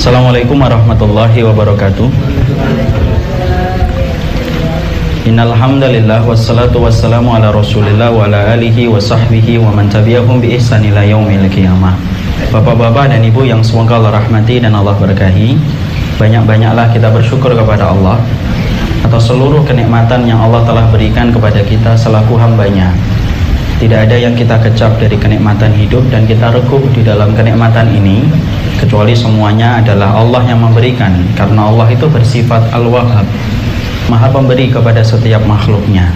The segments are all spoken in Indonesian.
Assalamualaikum warahmatullahi wabarakatuh. Innal hamdalillah wassalatu wassalamu ala Rasulillah wa ala alihi wa sahbihi wa man tabi'ahum bi ihsan ila yaumil qiyamah. Bapak-bapak dan ibu yang semoga Allah rahmati dan Allah berkahi, banyak-banyaklah kita bersyukur kepada Allah atas seluruh kenikmatan yang Allah telah berikan kepada kita selaku hambanya. Tidak ada yang kita kecap dari kenikmatan hidup dan kita rekuh di dalam kenikmatan ini, kecuali semuanya adalah Allah yang memberikan, karena Allah itu bersifat Al-Wahhab, Maha Pemberi kepada setiap makhluknya.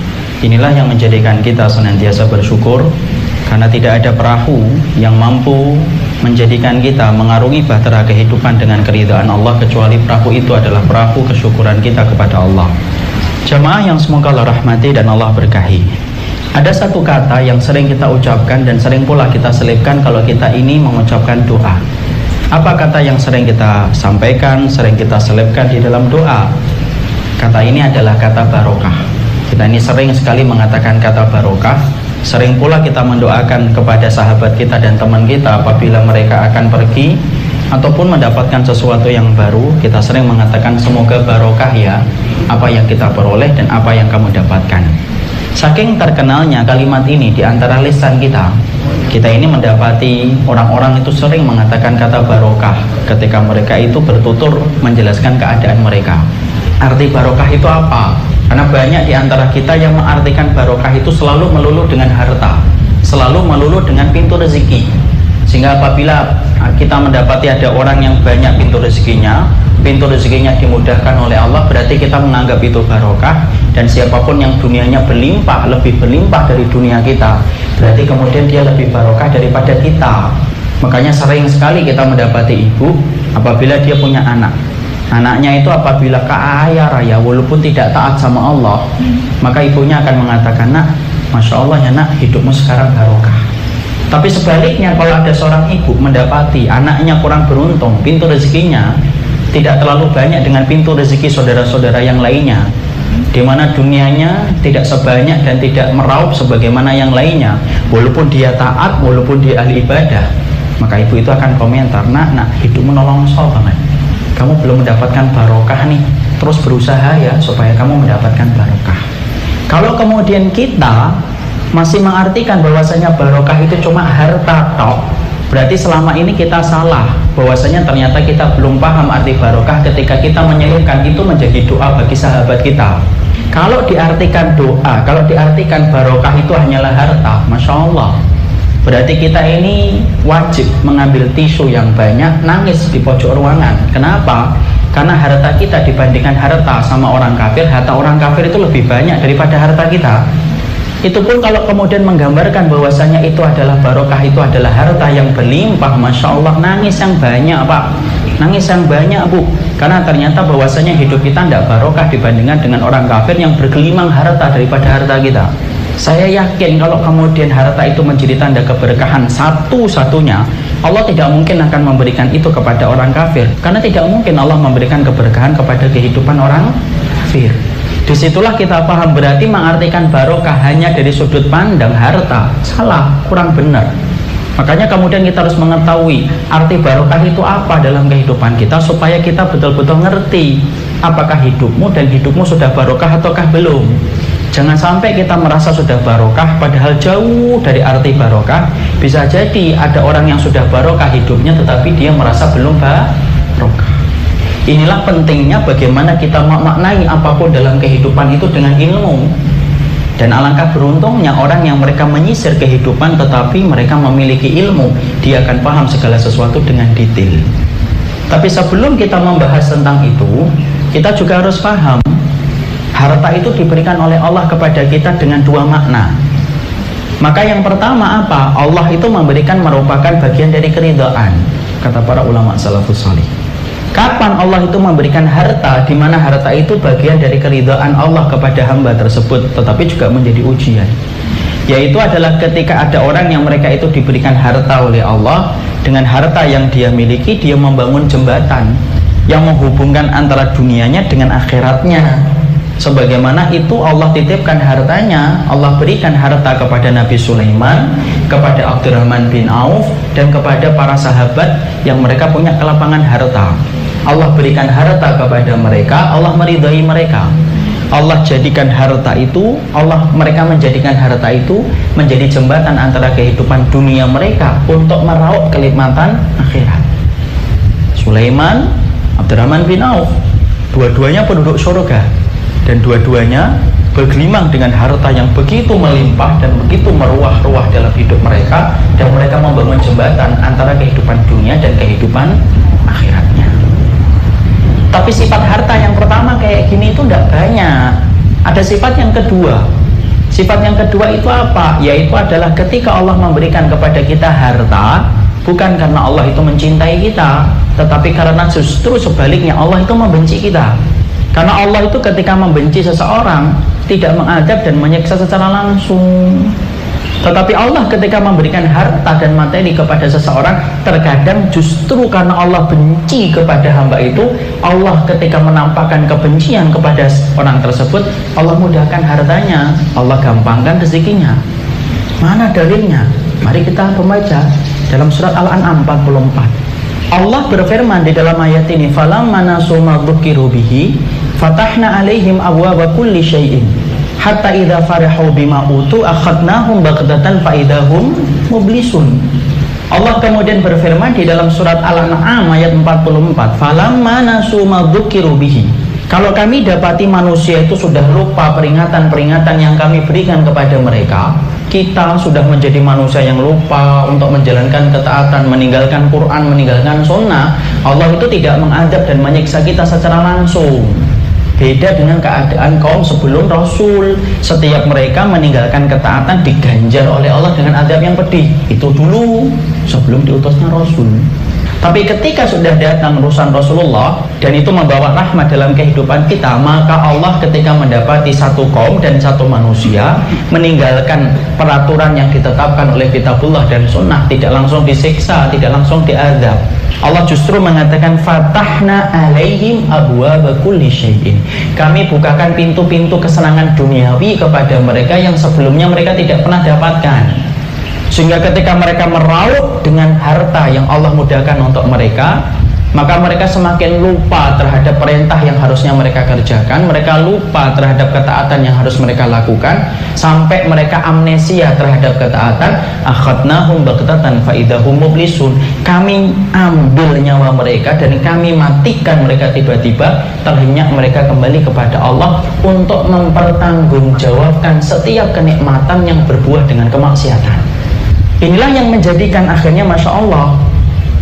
Inilah yang menjadikan kita senantiasa bersyukur, karena tidak ada perahu yang mampu menjadikan kita mengarungi bahtera kehidupan dengan keridhaan Allah, kecuali perahu itu adalah perahu kesyukuran kita kepada Allah. Jamaah yang semoga Allah rahmati dan Allah berkahi, ada satu kata yang sering kita ucapkan dan sering pula kita selipkan kalau kita ini mengucapkan doa. Apa kata yang sering kita sampaikan, sering kita selipkan di dalam doa? Kata ini adalah kata barokah. Kita ini sering sekali mengatakan kata barokah. Sering pula kita mendoakan kepada sahabat kita dan teman kita apabila mereka akan pergi ataupun mendapatkan sesuatu yang baru. Kita sering mengatakan semoga barokah ya apa yang kita peroleh dan apa yang kamu dapatkan. Saking terkenalnya kalimat ini di antara lisan kita, kita ini mendapati orang-orang itu sering mengatakan kata barokah ketika mereka itu bertutur menjelaskan keadaan mereka. Arti barokah itu apa? Karena banyak di antara kita yang mengartikan barokah itu selalu melulu dengan harta, selalu melulu dengan pintu rezeki. Sehingga apabila kita mendapati ada orang yang banyak pintu rezekinya dimudahkan oleh Allah, berarti kita menganggap itu barokah. Dan siapapun yang dunianya berlimpah, lebih berlimpah dari dunia kita, berarti kemudian dia lebih barokah daripada kita. Makanya sering sekali kita mendapati ibu apabila dia punya anak, anaknya itu apabila kaya raya walaupun tidak taat sama Allah, maka ibunya akan mengatakan, nak, Masya Allah ya nak, hidupmu sekarang barokah. Tapi sebaliknya, kalau ada seorang ibu mendapati anaknya kurang beruntung, pintu rezekinya tidak terlalu banyak dengan pintu rezeki saudara-saudara yang lainnya, di mana dunianya tidak sebanyak dan tidak meraup sebagaimana yang lainnya, walaupun dia taat, walaupun dia ahli ibadah, maka ibu itu akan komentar, nak hidupmu nolongso banget, kamu belum mendapatkan barokah nih, terus berusaha ya supaya kamu mendapatkan barokah. Kalau kemudian kita masih mengartikan bahwasanya barokah itu cuma harta tok, berarti selama ini kita salah, bahwasanya ternyata kita belum paham arti barokah ketika kita menyelipkan itu menjadi doa bagi sahabat kita. Kalau diartikan doa, kalau diartikan barokah itu hanyalah harta, Masya Allah, berarti kita ini wajib mengambil tisu yang banyak, nangis di pojok ruangan. Kenapa? Karena harta kita dibandingkan harta sama orang kafir, harta orang kafir itu lebih banyak daripada harta kita. Itu pun kalau kemudian menggambarkan bahwasanya itu adalah barokah, itu adalah harta yang berlimpah, Masya Allah, nangis yang banyak Pak, nangis yang banyak Bu, karena ternyata bahwasanya hidup kita tidak barokah dibandingkan dengan orang kafir yang bergelimang harta daripada harta kita. Saya yakin kalau kemudian harta itu menjadi tanda keberkahan satu-satunya, Allah tidak mungkin akan memberikan itu kepada orang kafir, karena tidak mungkin Allah memberikan keberkahan kepada kehidupan orang kafir. Disitulah kita paham, berarti mengartikan barokah hanya dari sudut pandang harta, salah, kurang benar. Makanya kemudian kita harus mengetahui arti barokah itu apa dalam kehidupan kita, supaya kita betul-betul ngerti apakah hidupmu dan hidupmu sudah barokah ataukah belum. Jangan sampai kita merasa sudah barokah padahal jauh dari arti barokah. Bisa jadi ada orang yang sudah barokah hidupnya tetapi dia merasa belum barokah. Inilah pentingnya bagaimana kita memaknai apapun dalam kehidupan itu dengan ilmu. Dan alangkah beruntungnya orang yang mereka menyisir kehidupan tetapi mereka memiliki ilmu, dia akan paham segala sesuatu dengan detail. Tapi sebelum kita membahas tentang itu, kita juga harus paham harta itu diberikan oleh Allah kepada kita dengan dua makna. Maka yang pertama apa? Allah itu memberikan merupakan bagian dari keridhaan, kata para ulama salafus salih. Kapan Allah itu memberikan harta, di mana harta itu bagian dari keridhaan Allah kepada hamba tersebut, tetapi juga menjadi ujian. Yaitu adalah ketika ada orang yang mereka itu diberikan harta oleh Allah, dengan harta yang dia miliki dia membangun jembatan yang menghubungkan antara dunianya dengan akhiratnya. Sebagaimana itu Allah titipkan hartanya, Allah berikan harta kepada Nabi Sulaiman, kepada Abdurrahman bin Auf, dan kepada para sahabat yang mereka punya kelapangan harta. Allah berikan harta kepada mereka, Allah meridhai mereka. Allah jadikan harta itu, mereka menjadikan harta itu menjadi jembatan antara kehidupan dunia mereka untuk meraup kenikmatan akhirat. Sulaiman, Abdurrahman bin Auf, dua-duanya penduduk surga, dan dua-duanya bergelimang dengan harta yang begitu melimpah dan begitu meruah-ruah dalam hidup mereka, dan mereka membangun jembatan antara kehidupan dunia dan kehidupan akhiratnya. Tapi sifat harta yang pertama kayak gini itu tidak banyak. Ada sifat yang kedua. Sifat yang kedua itu apa? Yaitu adalah ketika Allah memberikan kepada kita harta, bukan karena Allah itu mencintai kita, tetapi karena justru sebaliknya Allah itu membenci kita. Karena Allah itu ketika membenci seseorang tidak mengadab dan menyiksa secara langsung, tetapi Allah ketika memberikan harta dan materi kepada seseorang, terkadang justru karena Allah benci kepada hamba itu, Allah ketika menampakkan kebencian kepada orang tersebut, Allah mudahkan hartanya, Allah gampangkan rezekinya. Mana dalilnya? Mari kita membaca dalam surat Al-An'am 44. Allah berfirman di dalam ayat ini, falamma nasu ma dzukiru bihi fatahna alaihim abwaaba kulli syai'in hatta idza farihu bima utu akhadnahum baghtatan fa idahum mublisun. Allah kemudian berfirman di dalam surat Al-An'am ayat 44, falamma nasu ma dzukiru bihi. Kalau kami dapati manusia itu sudah lupa peringatan-peringatan yang kami berikan kepada mereka, kita sudah menjadi manusia yang lupa untuk menjalankan ketaatan, meninggalkan Quran, meninggalkan sunnah, Allah itu tidak mengadab dan menyiksa kita secara langsung. Beda dengan keadaan kaum sebelum Rasul. Setiap mereka meninggalkan ketaatan diganjar oleh Allah dengan adab yang pedih. Itu dulu sebelum diutusnya Rasul. Tapi ketika sudah datang urusan Rasulullah dan itu membawa rahmat dalam kehidupan kita, maka Allah ketika mendapati satu kaum dan satu manusia meninggalkan peraturan yang ditetapkan oleh kitabullah dan sunnah, tidak langsung disiksa, tidak langsung diazab. Allah justru mengatakan fatahna alaihim abwaaba kulli syai'in. Kami bukakan pintu-pintu kesenangan duniawi kepada mereka yang sebelumnya mereka tidak pernah dapatkan. Sehingga ketika mereka meraup dengan harta yang Allah mudahkan untuk mereka, maka mereka semakin lupa terhadap perintah yang harusnya mereka kerjakan, mereka lupa terhadap ketaatan yang harus mereka lakukan, sampai mereka amnesia terhadap ketaatan. Akhadnahum baghtatan fa idahum mublisun. Kami ambil nyawa mereka dan kami matikan mereka tiba-tiba, terhenyak mereka kembali kepada Allah untuk mempertanggungjawabkan setiap kenikmatan yang berbuah dengan kemaksiatan. Inilah yang menjadikan akhirnya Masya Allah,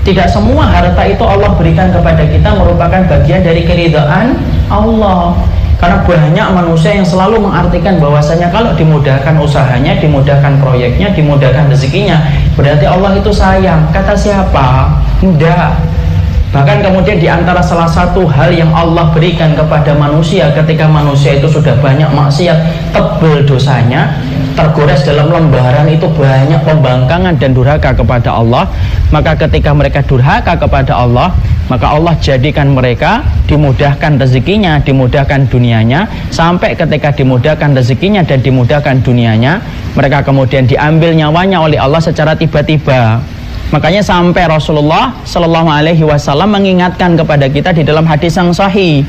tidak semua harta itu Allah berikan kepada kita merupakan bagian dari keridhaan Allah. Karena banyak manusia yang selalu mengartikan bahwasanya kalau dimudahkan usahanya, dimudahkan proyeknya, dimudahkan rezekinya, berarti Allah itu sayang. Kata siapa? Tidak. Bahkan kemudian di antara salah satu hal yang Allah berikan kepada manusia ketika manusia itu sudah banyak maksiat, tebal dosanya, tergores dalam lembaran itu banyak pembangkangan dan durhaka kepada Allah, maka ketika mereka durhaka kepada Allah, maka Allah jadikan mereka dimudahkan rezekinya, dimudahkan dunianya, sampai ketika dimudahkan rezekinya dan dimudahkan dunianya, mereka kemudian diambil nyawanya oleh Allah secara tiba-tiba. Makanya sampai Rasulullah Shallallahu Alaihi Wasallam mengingatkan kepada kita di dalam hadis yang sahih,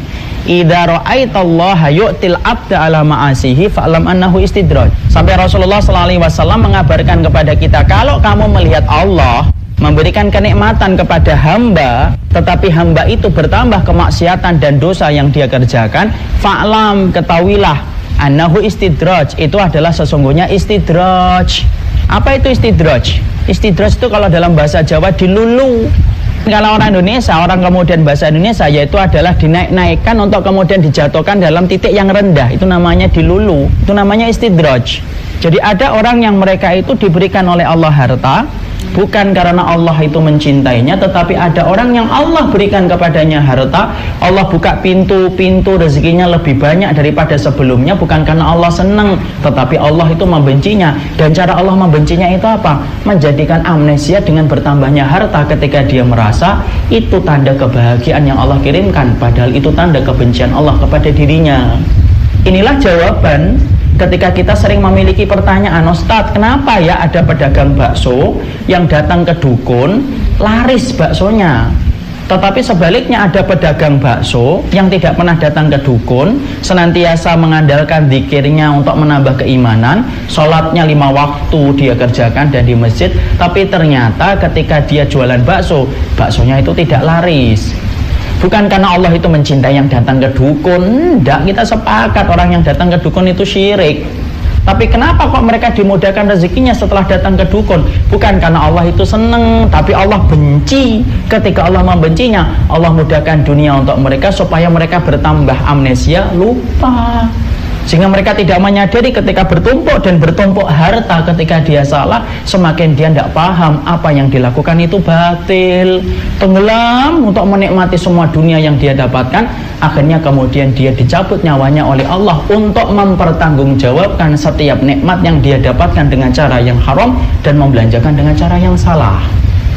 idza ra'aitallaha yu'til abda ala ma'asihi fa'lam annahu istidraj. Sampai Rasulullah Shallallahu Alaihi Wasallam mengabarkan kepada kita, kalau kamu melihat Allah memberikan kenikmatan kepada hamba, tetapi hamba itu bertambah kemaksiatan dan dosa yang dia kerjakan, fa'lam, ketahuilah, annahu istidraj, itu adalah sesungguhnya istidraj. Apa itu istidraj? Istidraj itu kalau dalam bahasa Jawa dilulu. Kalau orang Indonesia, orang kemudian bahasa Indonesia, yaitu adalah dinaik-naikkan untuk kemudian dijatuhkan dalam titik yang rendah. Itu namanya dilulu. Itu namanya istidraj. Jadi ada orang yang mereka itu diberikan oleh Allah harta, bukan karena Allah itu mencintainya, tetapi ada orang yang Allah berikan kepadanya harta, Allah buka pintu-pintu rezekinya lebih banyak daripada sebelumnya, bukan karena Allah senang, tetapi Allah itu membencinya. Dan cara Allah membencinya itu apa? Menjadikan amnesia dengan bertambahnya harta ketika dia merasa itu tanda kebahagiaan yang Allah kirimkan, padahal itu tanda kebencian Allah kepada dirinya. Inilah jawaban ketika kita sering memiliki pertanyaan, Ustadz, kenapa ya ada pedagang bakso yang datang ke dukun laris baksonya, tetapi sebaliknya ada pedagang bakso yang tidak pernah datang ke dukun, senantiasa mengandalkan zikirnya untuk menambah keimanan, sholatnya 5 waktu dia kerjakan dan di masjid, tapi ternyata ketika dia jualan bakso, baksonya itu tidak laris. Bukan karena Allah itu mencintai yang datang ke dukun, enggak, kita sepakat orang yang datang ke dukun itu syirik. Tapi kenapa kok mereka dimudahkan rezekinya setelah datang ke dukun? Bukan karena Allah itu seneng, tapi Allah benci. Ketika Allah membencinya, Allah mudahkan dunia untuk mereka supaya mereka bertambah amnesia, lupa. Sehingga mereka tidak menyadari ketika bertumpuk dan bertumpuk harta ketika dia salah, semakin dia tidak paham apa yang dilakukan itu batil, tenggelam untuk menikmati semua dunia yang dia dapatkan. Akhirnya kemudian dia dicabut nyawanya oleh Allah untuk mempertanggungjawabkan setiap nikmat yang dia dapatkan dengan cara yang haram dan membelanjakan dengan cara yang salah.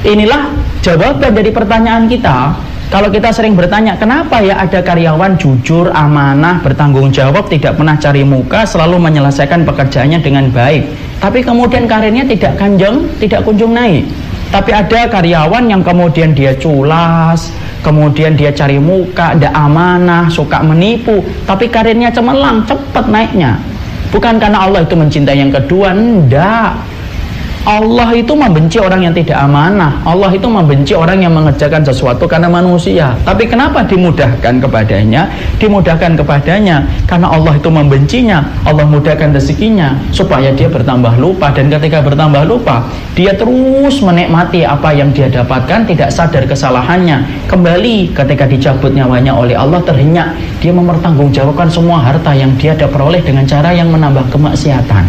Inilah jawaban dari pertanyaan kita. Kalau kita sering bertanya, kenapa ya ada karyawan jujur, amanah, bertanggung jawab, tidak pernah cari muka, selalu menyelesaikan pekerjaannya dengan baik, tapi kemudian karirnya tidak kunjung naik. Tapi ada karyawan yang kemudian dia culas, kemudian dia cari muka, tidak amanah, suka menipu, tapi karirnya cemerlang, cepat naiknya. Bukan karena Allah itu mencintai yang kedua, enggak. Allah itu membenci orang yang tidak amanah. Allah itu membenci orang yang mengerjakan sesuatu karena manusia. Tapi kenapa dimudahkan kepadanya? Dimudahkan kepadanya karena Allah itu membencinya. Allah mudahkan rezekinya supaya dia bertambah lupa. Dan ketika bertambah lupa, dia terus menikmati apa yang dia dapatkan, tidak sadar kesalahannya. Kembali ketika dicabut nyawanya oleh Allah, terhenyak. Dia mempertanggungjawabkan semua harta yang dia peroleh dengan cara yang menambah kemaksiatan.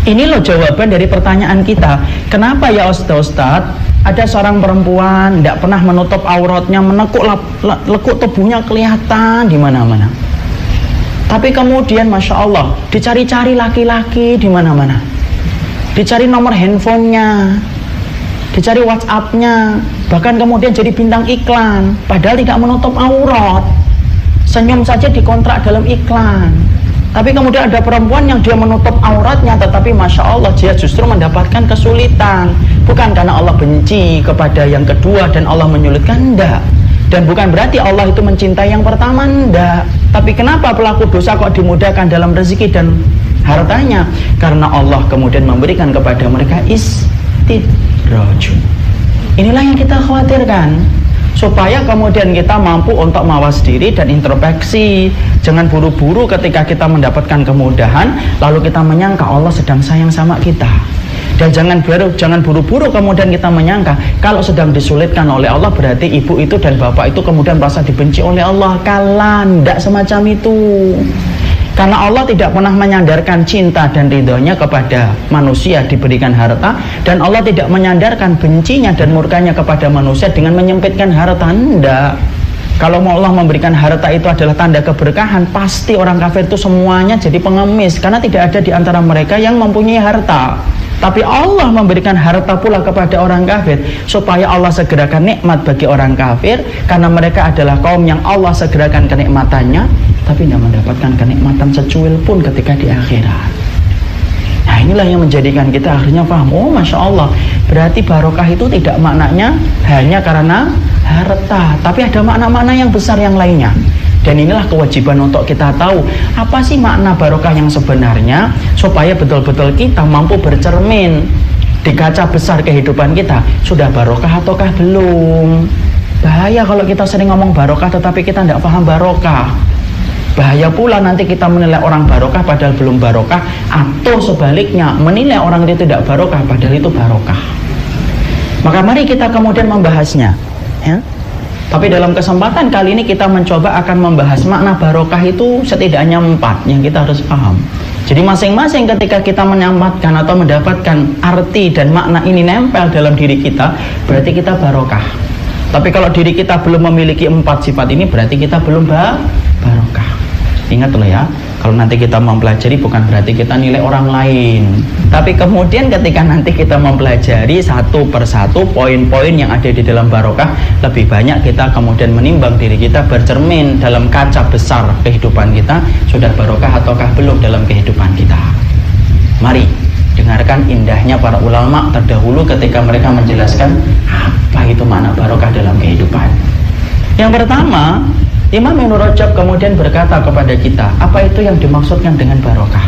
Ini loh jawaban dari pertanyaan kita. Kenapa ya Ustadz, ada seorang perempuan tidak pernah menutup auratnya, lekuk tubuhnya kelihatan di mana-mana. Tapi kemudian Masya Allah, dicari-cari laki-laki di mana-mana. Dicari nomor handphonenya, dicari WhatsApp-nya, bahkan kemudian jadi bintang iklan, padahal tidak menutup aurat. Senyum saja dikontrak dalam iklan. Tapi kemudian ada perempuan yang dia menutup auratnya, tetapi Masya Allah dia justru mendapatkan kesulitan. Bukan karena Allah benci kepada yang kedua dan Allah menyulitkan, enggak. Dan bukan berarti Allah itu mencintai yang pertama, enggak. Tapi kenapa pelaku dosa kok dimudahkan dalam rezeki dan hartanya? Karena Allah kemudian memberikan kepada mereka istidraj. Inilah yang kita khawatirkan, supaya kemudian kita mampu untuk mawas diri dan introspeksi. Jangan buru-buru ketika kita mendapatkan kemudahan lalu kita menyangka Allah sedang sayang sama kita. Dan jangan buru-buru kemudian kita menyangka kalau sedang disulitkan oleh Allah berarti ibu itu dan bapak itu kemudian merasa dibenci oleh Allah. Kala, tidak semacam itu. Karena Allah tidak pernah menyandarkan cinta dan ridhonya kepada manusia diberikan harta, dan Allah tidak menyandarkan bencinya dan murkanya kepada manusia dengan menyempitkan harta. Tidak. Kalau Allah memberikan harta itu adalah tanda keberkahan, pasti orang kafir itu semuanya jadi pengemis, karena tidak ada di antara mereka yang mempunyai harta. Tapi Allah memberikan harta pula kepada orang kafir supaya Allah segerakan nikmat bagi orang kafir, karena mereka adalah kaum yang Allah segerakan kenikmatannya, tapi tidak mendapatkan kenikmatan secuil pun ketika di akhirat. Nah, inilah yang menjadikan kita akhirnya paham, oh Masya Allah, berarti barokah itu tidak maknanya hanya karena harta, tapi ada makna-makna yang besar yang lainnya. Dan inilah kewajiban untuk kita tahu apa sih makna barokah yang sebenarnya, supaya betul-betul kita mampu bercermin di kaca besar kehidupan kita, sudah barokah ataukah belum. Bahaya kalau kita sering ngomong barokah tetapi kita tidak paham barokah. Bahaya pula nanti kita menilai orang barokah padahal belum barokah, atau sebaliknya menilai orang itu tidak barokah padahal itu barokah. Maka mari kita kemudian membahasnya, ya. Tapi dalam kesempatan kali ini kita mencoba akan membahas makna barokah itu setidaknya 4 yang kita harus paham. Jadi masing-masing ketika kita menyampaikan atau mendapatkan arti dan makna ini nempel dalam diri kita, berarti kita barokah. Tapi kalau diri kita belum memiliki 4 sifat ini, berarti kita belum barokah. Ingat loh ya, Kalau nanti kita mempelajari bukan berarti kita nilai orang lain, tapi kemudian ketika nanti kita mempelajari satu persatu poin-poin yang ada di dalam barokah, lebih banyak kita kemudian menimbang diri kita, bercermin dalam kaca besar kehidupan kita, sudah barokah ataukah belum dalam kehidupan kita. Mari dengarkan indahnya para ulama terdahulu ketika mereka menjelaskan apa itu makna barokah dalam kehidupan. Yang pertama, Imam Ibnu Rajab kemudian berkata kepada kita, apa itu yang dimaksudkan dengan barokah?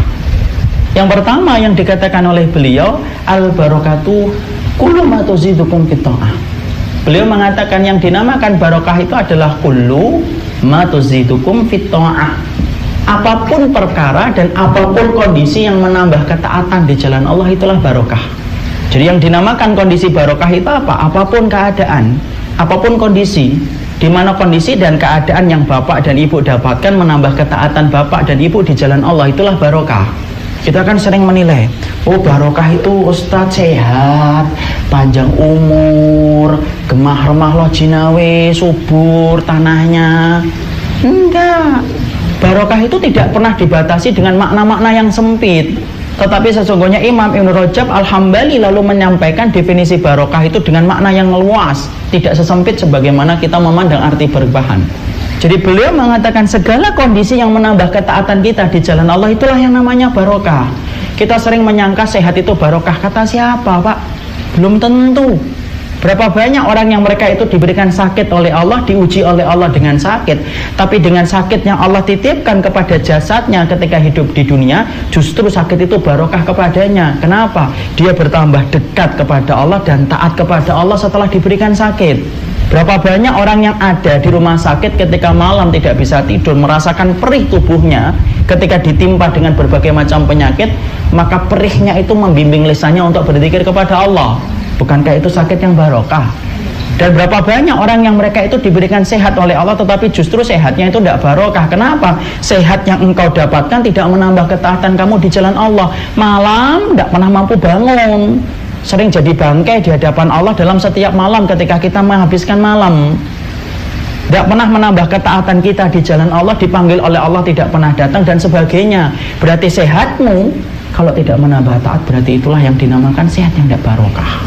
Yang pertama yang dikatakan oleh beliau, al-barokatu kullu ma tuzidukum fit ta'ah. Beliau mengatakan yang dinamakan barokah itu adalah kullu ma tuzidukum fit ta'ah. Apapun perkara dan apapun kondisi yang menambah ketaatan di jalan Allah, itulah barokah. Jadi yang dinamakan kondisi barokah itu apa? Apapun keadaan, apapun kondisi, di mana kondisi dan keadaan yang bapak dan ibu dapatkan menambah ketaatan bapak dan ibu di jalan Allah, itulah barokah. Kita kan sering menilai, oh barokah itu ustadz sehat, panjang umur, gemah remah lo jinawe, subur tanahnya. Enggak, barokah itu tidak pernah dibatasi dengan makna-makna yang sempit. Tetapi sesungguhnya Imam Ibnu Rajab Al-Hambali lalu menyampaikan definisi barokah itu dengan makna yang luas, tidak sesempit sebagaimana kita memandang arti berbahan. Jadi beliau mengatakan segala kondisi yang menambah ketaatan kita di jalan Allah, itulah yang namanya barokah. Kita sering menyangka sehat itu barokah. Kata siapa, Pak? Belum tentu. Berapa banyak orang yang mereka itu diberikan sakit oleh Allah, diuji oleh Allah dengan sakit, tapi dengan sakit yang Allah titipkan kepada jasadnya ketika hidup di dunia, justru sakit itu barokah kepadanya. Kenapa? Dia bertambah dekat kepada Allah dan taat kepada Allah setelah diberikan sakit. Berapa banyak orang yang ada di rumah sakit ketika malam tidak bisa tidur, merasakan perih tubuhnya ketika ditimpa dengan berbagai macam penyakit, maka perihnya itu membimbing lisannya untuk berzikir kepada Allah. Bukankah itu sakit yang barokah? Dan berapa banyak orang yang mereka itu diberikan sehat oleh Allah, tetapi justru sehatnya itu tidak barokah. Kenapa? Sehat yang engkau dapatkan tidak menambah ketaatan kamu di jalan Allah. Malam tidak pernah mampu bangun, sering jadi bangkai di hadapan Allah dalam setiap malam ketika kita menghabiskan malam. Tidak pernah menambah ketaatan kita di jalan Allah, dipanggil oleh Allah tidak pernah datang dan sebagainya. Berarti sehatmu kalau tidak menambah taat, berarti itulah yang dinamakan sehat yang tidak barokah.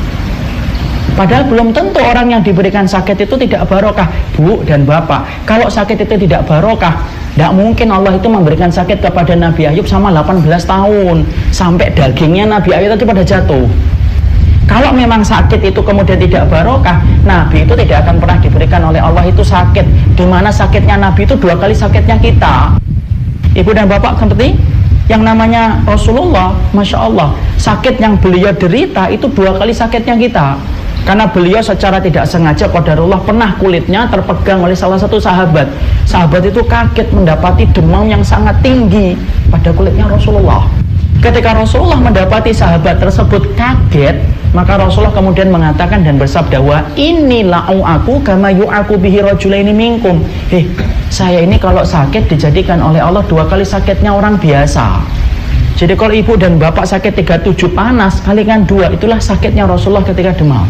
Padahal belum tentu orang yang diberikan sakit itu tidak barokah. Bu dan bapak, kalau sakit itu tidak barokah, tidak mungkin Allah itu memberikan sakit kepada Nabi Ayub sama 18 tahun sampai dagingnya Nabi Ayub itu pada jatuh. Kalau memang sakit itu kemudian tidak barokah, Nabi itu tidak akan pernah diberikan oleh Allah itu sakit. Dimana sakitnya Nabi itu 2 kali sakitnya kita. Ibu dan bapak ngerti? Yang namanya Rasulullah, Masya Allah, sakit yang beliau derita itu 2 kali sakitnya kita. Karena beliau secara tidak sengaja qadarullah pernah kulitnya terpegang oleh salah satu sahabat. Sahabat itu kaget mendapati demam yang sangat tinggi pada kulitnya Rasulullah. Ketika Rasulullah mendapati sahabat tersebut kaget, maka Rasulullah kemudian mengatakan dan bersabda, wa inni la'u'aku kama yu'aku bihi rajulaini minkum. Saya ini kalau sakit dijadikan oleh Allah 2 kali sakitnya orang biasa. Jadi kalau ibu dan bapak sakit 37 panas kalikan 2, itulah sakitnya Rasulullah ketika demam.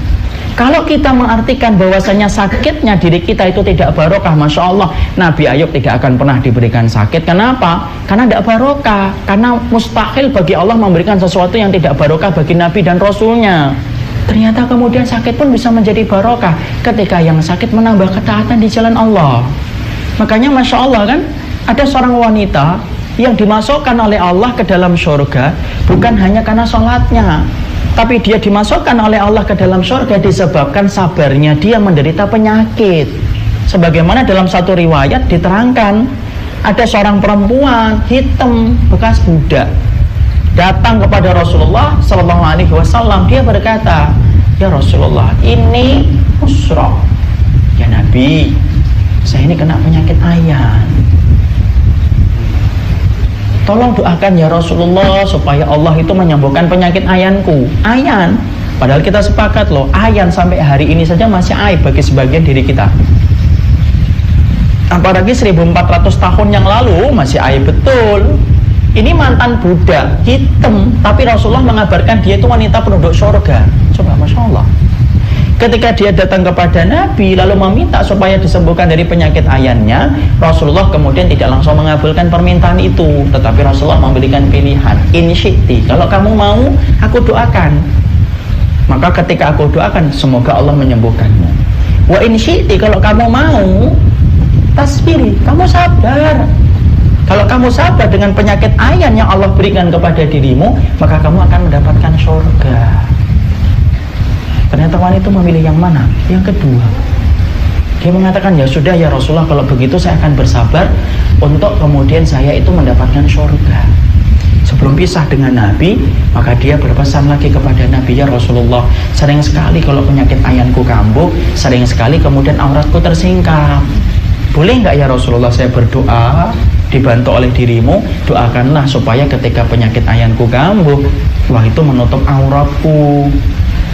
Kalau kita mengartikan bahwasanya sakitnya diri kita itu tidak barokah, Masya Allah, Nabi Ayub tidak akan pernah diberikan sakit. Kenapa? Karena tidak barokah. Karena mustahil bagi Allah memberikan sesuatu yang tidak barokah bagi Nabi dan Rasulnya. Ternyata kemudian sakit pun bisa menjadi barokah ketika yang sakit menambah ketaatan di jalan Allah. Makanya Masya Allah kan, ada seorang wanita yang dimasukkan oleh Allah ke dalam surga bukan hanya karena sholatnya, tapi dia dimasukkan oleh Allah ke dalam surga disebabkan sabarnya dia menderita penyakit. Sebagaimana dalam satu riwayat diterangkan, ada seorang perempuan hitam bekas budak datang kepada Rasulullah SAW. Dia berkata, ya Rasulullah, ini usrah. Ya Nabi, saya ini kena penyakit ayan. Tolong doakan ya Rasulullah supaya Allah itu menyembuhkan penyakit ayanku. Ayan, padahal kita sepakat loh, ayan sampai hari ini saja masih aib bagi sebagian diri kita. Apalagi 1400 tahun yang lalu masih aib betul. Ini mantan budak hitam, tapi Rasulullah mengabarkan dia itu wanita penduduk surga. Coba Masya Allah. Ketika dia datang kepada Nabi lalu meminta supaya disembuhkan dari penyakit ayannya, Rasulullah kemudian tidak langsung mengabulkan permintaan itu, tetapi Rasulullah memberikan pilihan, in syi'ti, kalau kamu mau aku doakan, maka ketika aku doakan semoga Allah menyembuhkanmu. Wa in syi'ti, kalau kamu mau tasbiri, kamu sabar. Kalau kamu sabar dengan penyakit ayan yang Allah berikan kepada dirimu, maka kamu akan mendapatkan surga. Ternyata wanita itu memilih yang mana? Yang kedua. Dia mengatakan, ya sudah ya Rasulullah, kalau begitu saya akan bersabar untuk kemudian saya itu mendapatkan surga. Sebelum pisah dengan Nabi, maka dia berpesan lagi kepada Nabi, ya Rasulullah, sering sekali kalau penyakit ayanku kambuh, sering sekali kemudian auratku tersingkap. Boleh nggak ya Rasulullah saya berdoa dibantu oleh dirimu, doakanlah supaya ketika penyakit ayanku kambuh, wah itu menutup auratku.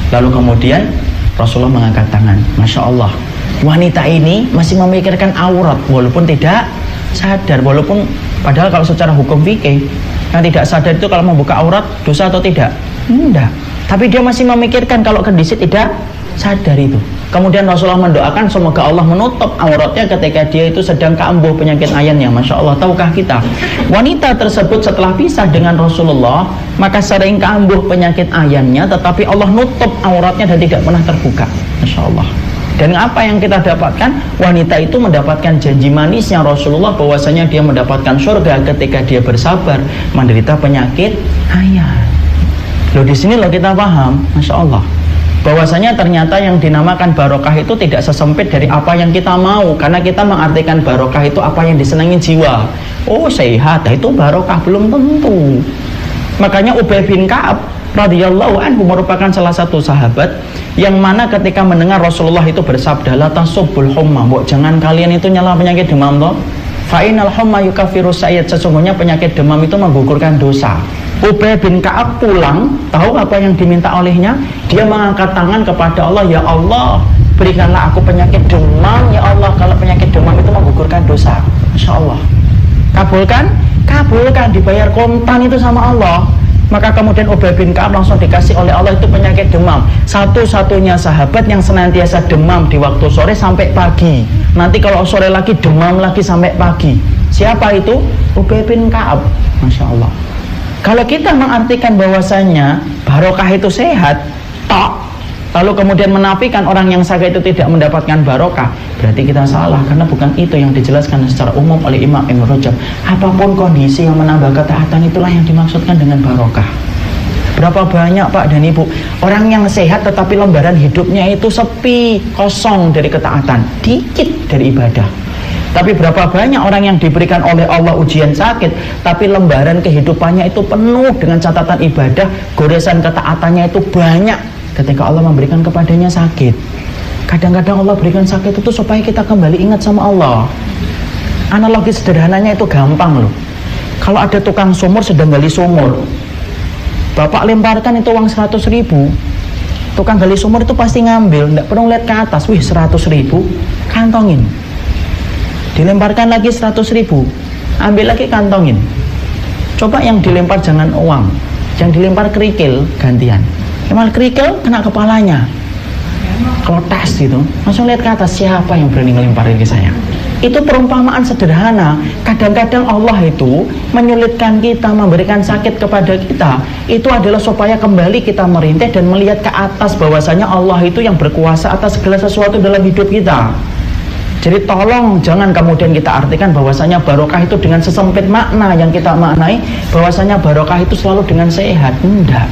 Lalu kemudian Rasulullah mengangkat tangan. Masya Allah, wanita ini masih memikirkan aurat walaupun tidak sadar. Walaupun padahal kalau secara hukum fikih yang tidak sadar itu kalau membuka aurat dosa atau tidak? Tidak. Tapi dia masih memikirkan kalau kondisi tidak sadar itu. Kemudian Rasulullah mendoakan semoga Allah menutup auratnya ketika dia itu sedang kambuh penyakit ayannya. Masya Allah, tahukah kita wanita tersebut setelah pisah dengan Rasulullah maka sering kambuh penyakit ayannya, tetapi Allah nutup auratnya dan tidak pernah terbuka. Masya Allah. Dan apa yang kita dapatkan? Wanita itu mendapatkan janji manisnya Rasulullah bahwasanya dia mendapatkan surga ketika dia bersabar menderita penyakit ayan. Loh, di sini loh kita paham, Masya Allah, bahwasanya ternyata yang dinamakan barokah itu tidak sesempit dari apa yang kita mau, karena kita mengartikan barokah itu apa yang disenangi jiwa. Oh sehat, itu barokah, belum tentu. Makanya Ubay bin Ka'ab radhiyallahu anhu merupakan salah satu sahabat yang mana ketika mendengar Rasulullah itu bersabda, la tasubbul humma, jangan kalian itu nyela penyakit demam toh. Fa innal humma yukaffiru sayyid, sesungguhnya penyakit demam itu menggugurkan dosa. Ubay bin Ka'ab pulang, tahu apa yang diminta olehnya? Dia mengangkat tangan kepada Allah, ya Allah, berikanlah aku penyakit demam, ya Allah, kalau penyakit demam itu menggugurkan dosa. Masya Allah. Kabulkan? Kabulkan, dibayar kontan itu sama Allah. Maka kemudian Ubay bin Ka'ab langsung dikasih oleh Allah itu penyakit demam. Satu-satunya sahabat yang senantiasa demam di waktu sore sampai pagi. Nanti kalau sore lagi demam lagi sampai pagi. Siapa itu? Ubay bin Ka'ab. Masya Allah. Kalau kita mengartikan bahwasanya barokah itu sehat, lalu kemudian menafikan orang yang sakit itu tidak mendapatkan barokah, berarti kita salah, karena bukan itu yang dijelaskan secara umum oleh Imam Ibn Rajab. Apapun kondisi yang menambah ketaatan itulah yang dimaksudkan dengan barokah. Berapa banyak Pak dan Ibu orang yang sehat tetapi lembaran hidupnya itu sepi, kosong dari ketaatan, dikit dari ibadah. Tapi berapa banyak orang yang diberikan oleh Allah ujian sakit, tapi lembaran kehidupannya itu penuh dengan catatan ibadah, goresan ketaatannya itu banyak ketika Allah memberikan kepadanya sakit. Kadang-kadang Allah berikan sakit itu supaya kita kembali ingat sama Allah. Analogi sederhananya itu gampang loh. Kalau ada tukang sumur sedang gali sumur, Bapak lemparkan itu uang 100.000, tukang gali sumur itu pasti ngambil, tidak perlu lihat ke atas. Wih, 100.000, kantongin. Dilemparkan lagi 100.000, ambil lagi, kantongin. Coba yang dilempar jangan uang, yang dilempar kerikil gantian. Emang kerikil kena kepalanya, kelotas gitu, langsung lihat ke atas, siapa yang berani ngelemparin ke saya. Itu perumpamaan sederhana. Kadang-kadang Allah itu menyulitkan kita, memberikan sakit kepada kita, itu adalah supaya kembali kita merintih dan melihat ke atas bahwasanya Allah itu yang berkuasa atas segala sesuatu dalam hidup kita. Jadi tolong jangan kemudian kita artikan bahwasanya barokah itu dengan sesempit makna yang kita maknai, bahwasanya barokah itu selalu dengan sehat. Enggak.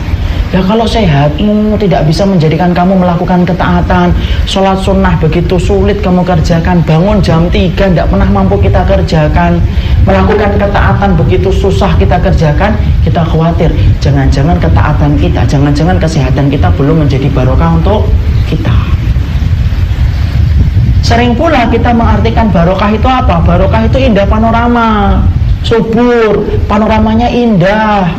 Ya kalau sehatmu tidak bisa menjadikan kamu melakukan ketaatan, sholat sunnah begitu sulit kamu kerjakan, bangun jam 3 tidak pernah mampu kita kerjakan, melakukan ketaatan begitu susah kita kerjakan, kita khawatir jangan-jangan ketaatan kita, jangan-jangan kesehatan kita belum menjadi barokah untuk kita. Sering pula kita mengartikan barokah itu apa? Barokah itu indah panorama, subur, panoramanya indah.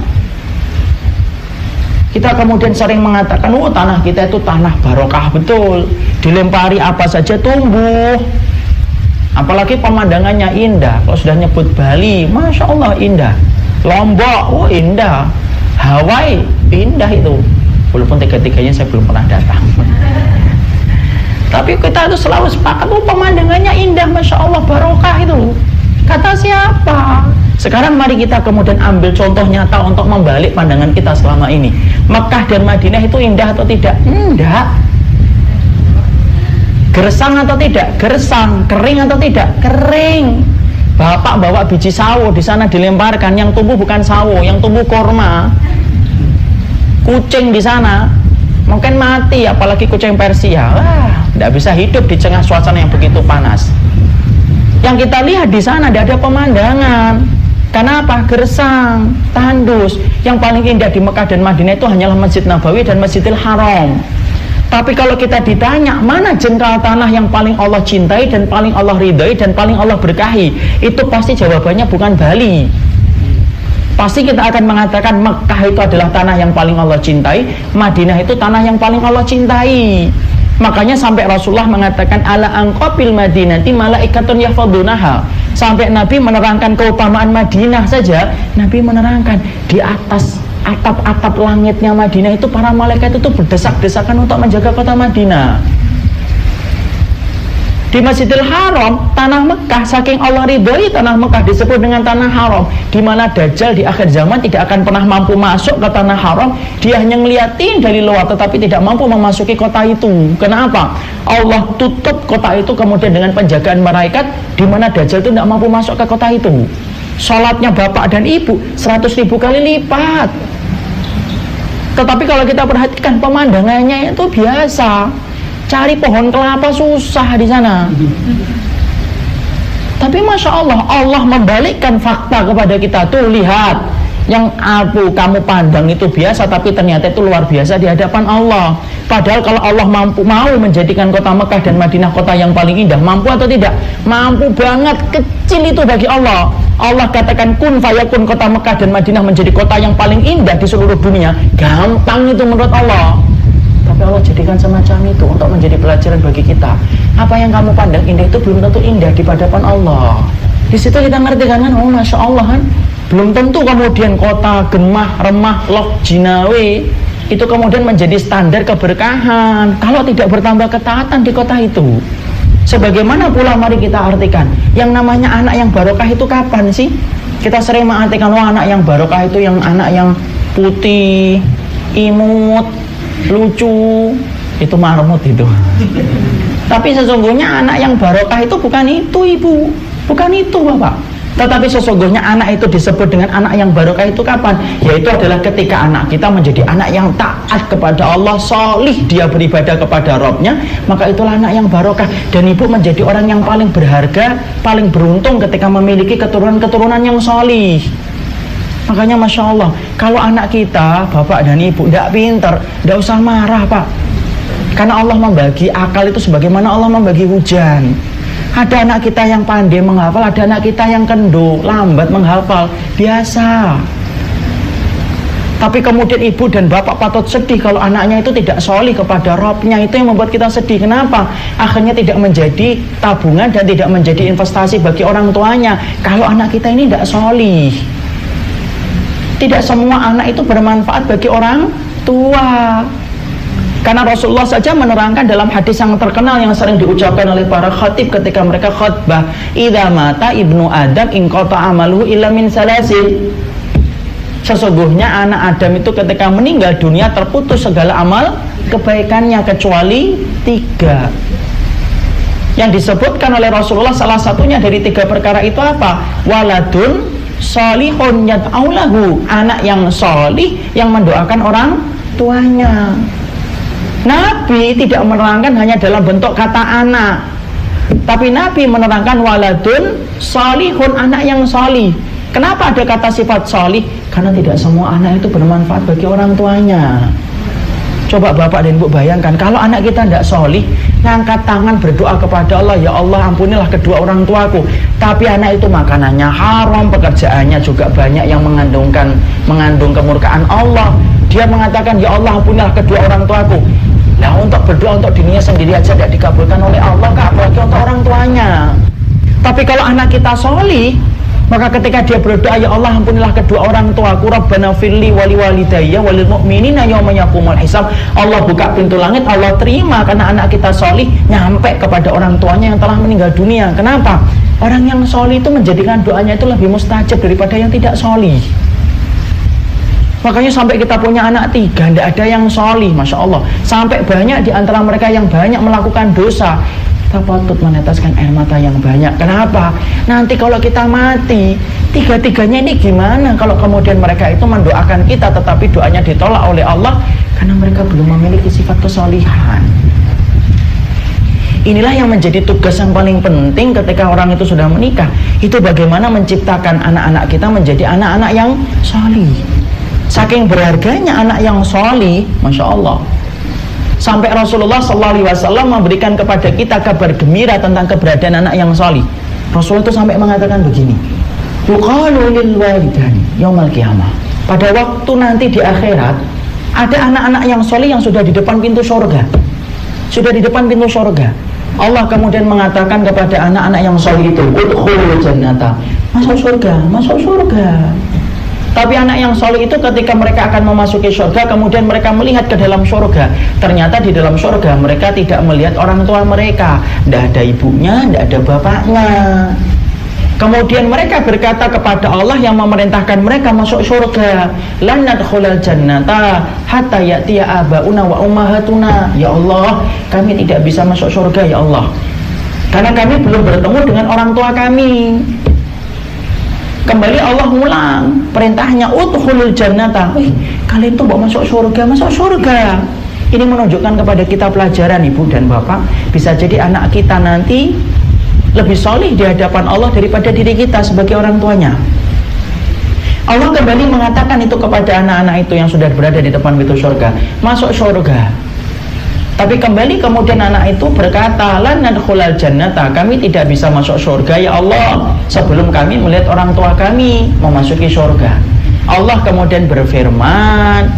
Kita kemudian sering mengatakan, oh tanah kita itu tanah barokah betul, dilempari apa saja tumbuh. Apalagi pemandangannya indah. Kalau sudah nyebut Bali, Masya Allah indah. Lombok, oh indah. Hawaii, indah itu. Walaupun tiga-tiganya saya belum pernah datang. Tapi kita itu selalu sepakat, pemandangannya indah, Masya Allah, barokah itu. Kata siapa? Sekarang mari kita kemudian ambil contoh nyata untuk membalik pandangan kita selama ini. Mekah dan Madinah itu indah atau tidak? Indah. Gersang atau tidak? Gersang. Kering atau tidak? Kering. Bapak bawa biji sawo di sana dilemparkan, yang tumbuh bukan sawo, yang tumbuh korma. Kucing di sana mungkin mati, apalagi kucing Persia. Wah, tidak bisa hidup di tengah suasana yang begitu panas. Yang kita lihat di sana tidak ada pemandangan. Karena apa? Gersang, tandus. Yang paling indah di Mekah dan Madinah itu hanyalah Masjid Nabawi dan Masjidil Haram. Tapi kalau kita ditanya mana jengkal tanah yang paling Allah cintai dan paling Allah ridhai dan paling Allah berkahi, itu pasti jawabannya bukan Bali. Pasti kita akan mengatakan Mekah itu adalah tanah yang paling Allah cintai, Madinah itu tanah yang paling Allah cintai. Makanya sampai Rasulullah mengatakan ala anqabil madinati malaikatun yahfadunaha. Sampai Nabi menerangkan keutamaan Madinah saja, Nabi menerangkan di atas atap-atap langitnya Madinah itu para malaikat itu berdesak-desakan untuk menjaga kota Madinah. Di Masjidil Haram, tanah Mekah, saking Allah ridhoi tanah Mekah disebut dengan tanah haram, di mana Dajjal di akhir zaman tidak akan pernah mampu masuk ke tanah haram. Dia hanya ngeliatin dari luar tetapi tidak mampu memasuki kota itu. Kenapa? Allah tutup kota itu kemudian dengan penjagaan malaikat, di mana Dajjal itu tidak mampu masuk ke kota itu. Sholatnya bapak dan ibu 100.000 kali lipat. Tetapi kalau kita perhatikan pemandangannya itu biasa. Cari pohon kelapa susah di sana. Tapi Masya Allah, Allah membalikkan fakta kepada kita. Tuh lihat, yang kamu pandang itu biasa, tapi ternyata itu luar biasa di hadapan Allah. Padahal kalau Allah mau menjadikan kota Mekah dan Madinah kota yang paling indah, mampu atau tidak? Mampu banget. Kecil itu bagi Allah. Allah katakan kun fayakun, kota Mekah dan Madinah menjadi kota yang paling indah di seluruh dunia. Gampang itu menurut Allah. Tapi Allah jadikan semacam itu untuk menjadi pelajaran bagi kita. Apa yang kamu pandang indah itu belum tentu indah di hadapan Allah. Di situ kita ngerti kan, oh Masya Allah kan, belum tentu kemudian kota Gemah, Remah, Lok, Jinawe itu kemudian menjadi standar keberkahan kalau tidak bertambah ketaatan di kota itu. Sebagaimana pula mari kita artikan, yang namanya anak yang barokah itu kapan sih? Kita sering mengartikan, oh anak yang barokah itu yang anak yang putih, imut, lucu, itu marmut itu. Tapi sesungguhnya anak yang barokah itu bukan itu ibu, bukan itu bapak. Tetapi sesungguhnya anak itu disebut dengan anak yang barokah itu kapan? Yaitu adalah ketika anak kita menjadi anak yang taat kepada Allah, solih, dia beribadah kepada Rabbnya, maka itulah anak yang barokah. Dan ibu menjadi orang yang paling berharga, paling beruntung ketika memiliki keturunan-keturunan yang solih. Makanya Masya Allah, kalau anak kita, bapak dan ibu tidak pinter, tidak usah marah pak. Karena Allah membagi akal itu sebagaimana Allah membagi hujan. Ada anak kita yang pandai menghafal, ada anak kita yang kendo, lambat menghafal, biasa. Tapi kemudian ibu dan bapak patut sedih kalau anaknya itu tidak solih kepada Rabbnya. Itu yang membuat kita sedih. Kenapa? Akhirnya tidak menjadi tabungan dan tidak menjadi investasi bagi orang tuanya. Kalau anak kita ini tidak solih. Tidak semua anak itu bermanfaat bagi orang tua. Karena Rasulullah saja menerangkan dalam hadis yang terkenal yang sering diucapkan oleh para khatib ketika mereka khutbah, idza mata ibnu adam inqata amaluhu illa min salasin. Sesungguhnya anak Adam itu ketika meninggal dunia terputus segala amal kebaikannya kecuali 3. Yang disebutkan oleh Rasulullah salah satunya dari 3 perkara itu apa? Waladun solihun yad'aulahu, anak yang solih yang mendoakan orang tuanya. Nabi tidak menerangkan hanya dalam bentuk kata anak, tapi Nabi menerangkan waladun solihun, anak yang solih. Kenapa ada kata sifat solih? Karena tidak semua anak itu bermanfaat bagi orang tuanya. Coba bapak dan ibu bayangkan, kalau anak kita tidak solih, ngangkat tangan berdoa kepada Allah, ya Allah ampunilah kedua orang tuaku, tapi anak itu makanannya haram, pekerjaannya juga banyak yang mengandung kemurkaan Allah. Dia mengatakan, ya Allah ampunilah kedua orang tuaku. Nah, untuk berdoa untuk dirinya sendiri aja tidak dikabulkan oleh Allah, apalagi untuk orang tuanya. Tapi kalau anak kita solih, Maka ketika dia berdoa, ya Allah ampunilah kedua orang tuaku, Rabbana firli wali walidayya walil mu'minina yauma yaqumul hisab. Allah buka pintu langit, Allah terima karena anak kita solih nyampe kepada orang tuanya yang telah meninggal dunia. Kenapa? Orang yang solih itu menjadikan doanya itu lebih mustajab daripada yang tidak solih. Makanya sampai kita punya anak 3, tidak ada yang solih, Masya Allah. Sampai banyak di antara mereka yang banyak melakukan dosa. Kita patut meneteskan air mata yang banyak. Kenapa? Nanti kalau kita mati, 3-tiganya ini gimana kalau kemudian mereka itu mendoakan kita tetapi doanya ditolak oleh Allah karena mereka belum memiliki sifat kesolihan. Inilah yang menjadi tugas yang paling penting ketika orang itu sudah menikah. Itu bagaimana menciptakan anak-anak kita menjadi anak-anak yang solih. Saking berharganya anak yang solih, Masya Allah, sampai Rasulullah SAW memberikan kepada kita kabar gembira tentang keberadaan anak yang solih. Rasul itu sampai mengatakan begini, yuqalu lil walidani yaumal qiyamah. Pada waktu nanti di akhirat, ada anak-anak yang solih yang sudah di depan pintu surga. Sudah di depan pintu surga. Allah kemudian mengatakan kepada anak-anak yang solih itu, udkhulul jannata, masuk surga, masuk surga. Tapi anak yang soleh itu ketika mereka akan memasuki surga, kemudian mereka melihat ke dalam surga. Ternyata di dalam surga mereka tidak melihat orang tua mereka. Tidak ada ibunya, tidak ada bapaknya. Kemudian mereka berkata kepada Allah yang memerintahkan mereka masuk surga, lan nadkhulal jannata hatta ya'tiya abauna wa ummahatuna. Ya Allah, kami tidak bisa masuk surga ya Allah, karena kami belum bertemu dengan orang tua kami. Kembali Allah ulang perintahnya, udkhulul jannata. Kalian tuh mau masuk surga, masuk surga. Ini menunjukkan kepada kita pelajaran, Ibu dan Bapak. Bisa jadi anak kita nanti lebih solih di hadapan Allah daripada diri kita sebagai orang tuanya. Allah kembali mengatakan itu kepada anak-anak itu yang sudah berada di depan pintu surga, masuk surga. Tapi kembali kemudian anak itu berkata, lan nadkhulal jannata, kami tidak bisa masuk surga ya Allah sebelum kami melihat orang tua kami memasuki surga. Allah kemudian berfirman,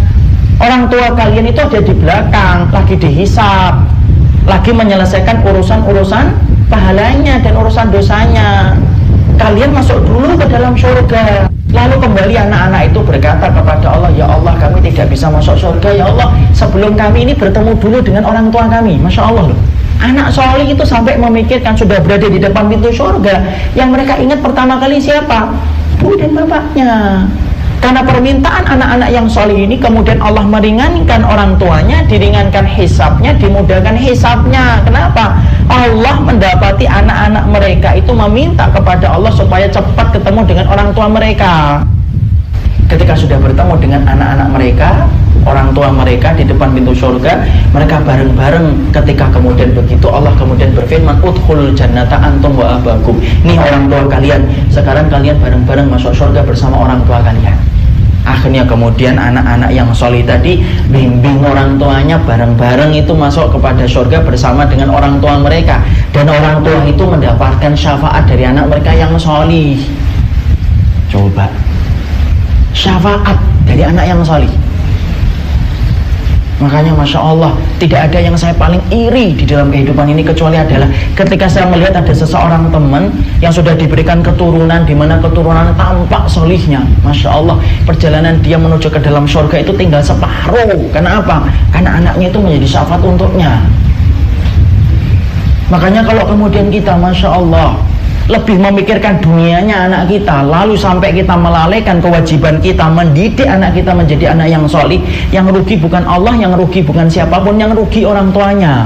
orang tua kalian itu ada di belakang, lagi dihisab, lagi menyelesaikan urusan-urusan pahalanya dan urusan dosanya. Kalian masuk dulu ke dalam surga. Lalu kembali anak-anak itu berkata kepada Allah, ya Allah kami tidak bisa masuk surga ya Allah sebelum kami ini bertemu dulu dengan orang tua kami. Masya Allah loh. Anak soleh itu sampai memikirkan sudah berada di depan pintu surga, yang mereka ingat pertama kali siapa? Ibu dan bapaknya. Karena permintaan anak-anak yang soleh ini kemudian Allah meringankan orang tuanya, diringankan hisabnya, dimudahkan hisabnya. Kenapa? Allah mendapati anak-anak mereka itu meminta kepada Allah supaya cepat ketemu dengan orang tua mereka. Ketika sudah bertemu dengan anak-anak mereka, orang tua mereka di depan pintu surga, mereka bareng-bareng. Ketika kemudian begitu, Allah kemudian berfirman, udkhulul jannata antum wa abakum. Nih orang tua kalian, sekarang kalian bareng-bareng masuk surga bersama orang tua kalian. Akhirnya kemudian anak-anak yang solih tadi bimbing orang tuanya, bareng-bareng itu masuk kepada surga bersama dengan orang tua mereka. Dan orang tua itu mendapatkan syafaat dari anak mereka yang solih. Coba, syafaat dari anak yang solih. Makanya Masya Allah, tidak ada yang saya paling iri di dalam kehidupan ini kecuali adalah ketika saya melihat ada seseorang teman yang sudah diberikan keturunan, di mana keturunan tampak solihnya. Masya Allah, perjalanan dia menuju ke dalam surga itu tinggal separuh. Kenapa? Karena anaknya itu menjadi syafaat untuknya. Makanya kalau kemudian kita Masya Allah lebih memikirkan dunianya anak kita, lalu sampai kita melalaikan kewajiban kita mendidik anak kita menjadi anak yang solih, yang rugi bukan Allah, yang rugi bukan siapapun, yang rugi orang tuanya.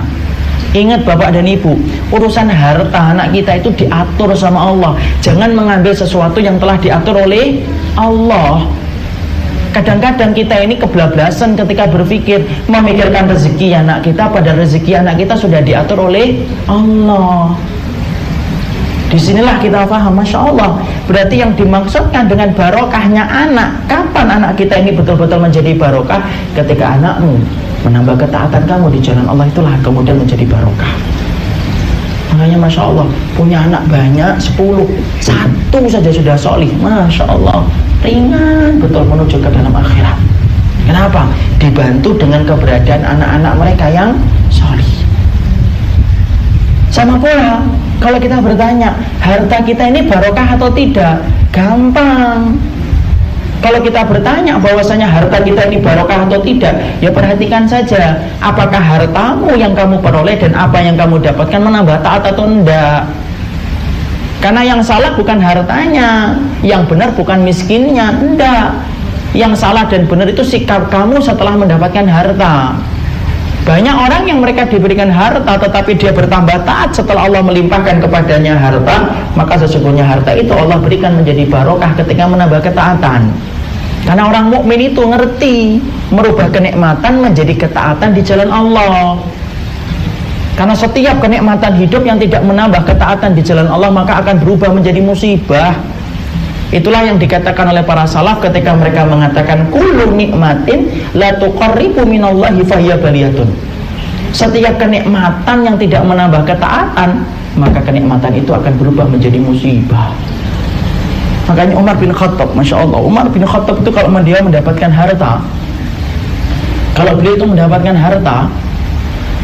Ingat Bapak dan Ibu, urusan harta anak kita itu diatur sama Allah. Jangan mengambil sesuatu yang telah diatur oleh Allah. Kadang-kadang kita ini kebablasan ketika berpikir memikirkan rezeki anak kita, pada rezeki anak kita sudah diatur oleh Allah. Disinilah kita paham, Masya Allah, berarti yang dimaksudkan dengan barokahnya anak, kapan anak kita ini betul-betul menjadi barokah? Ketika anakmu menambah ketaatan kamu di jalan Allah, itulah kemudian menjadi barokah. Makanya Masya Allah, punya anak banyak 10, satu saja sudah solih, Masya Allah, ringan betul menuju ke dalam akhirat. Kenapa? Dibantu dengan keberadaan anak-anak mereka yang solih. Sama pula Kalau kita bertanya, harta kita ini barokah atau tidak? Gampang. Kalau kita bertanya bahwasanya harta kita ini barokah atau tidak, ya perhatikan saja, apakah hartamu yang kamu peroleh dan apa yang kamu dapatkan menambah taat atau enggak. Karena yang salah bukan hartanya, yang benar bukan miskinnya, enggak. Yang salah dan benar itu sikap kamu setelah mendapatkan harta. Banyak orang yang mereka diberikan harta tetapi dia bertambah taat setelah Allah melimpahkan kepadanya harta, maka sesungguhnya harta itu Allah berikan menjadi barokah ketika menambah ketaatan. Karena orang mukmin itu ngerti merubah kenikmatan menjadi ketaatan di jalan Allah. Karena setiap kenikmatan hidup yang tidak menambah ketaatan di jalan Allah maka akan berubah menjadi musibah. Itulah yang dikatakan oleh para salaf ketika mereka mengatakan kullu nikmatin la tuqarribu minallahi fahiya baliyatun. Setiap kenikmatan yang tidak menambah ketaatan, maka kenikmatan itu akan berubah menjadi musibah. Makanya Umar bin Khattab, Masya Allah, Umar bin Khattab itu kalau dia mendapatkan harta, kalau beliau itu mendapatkan harta,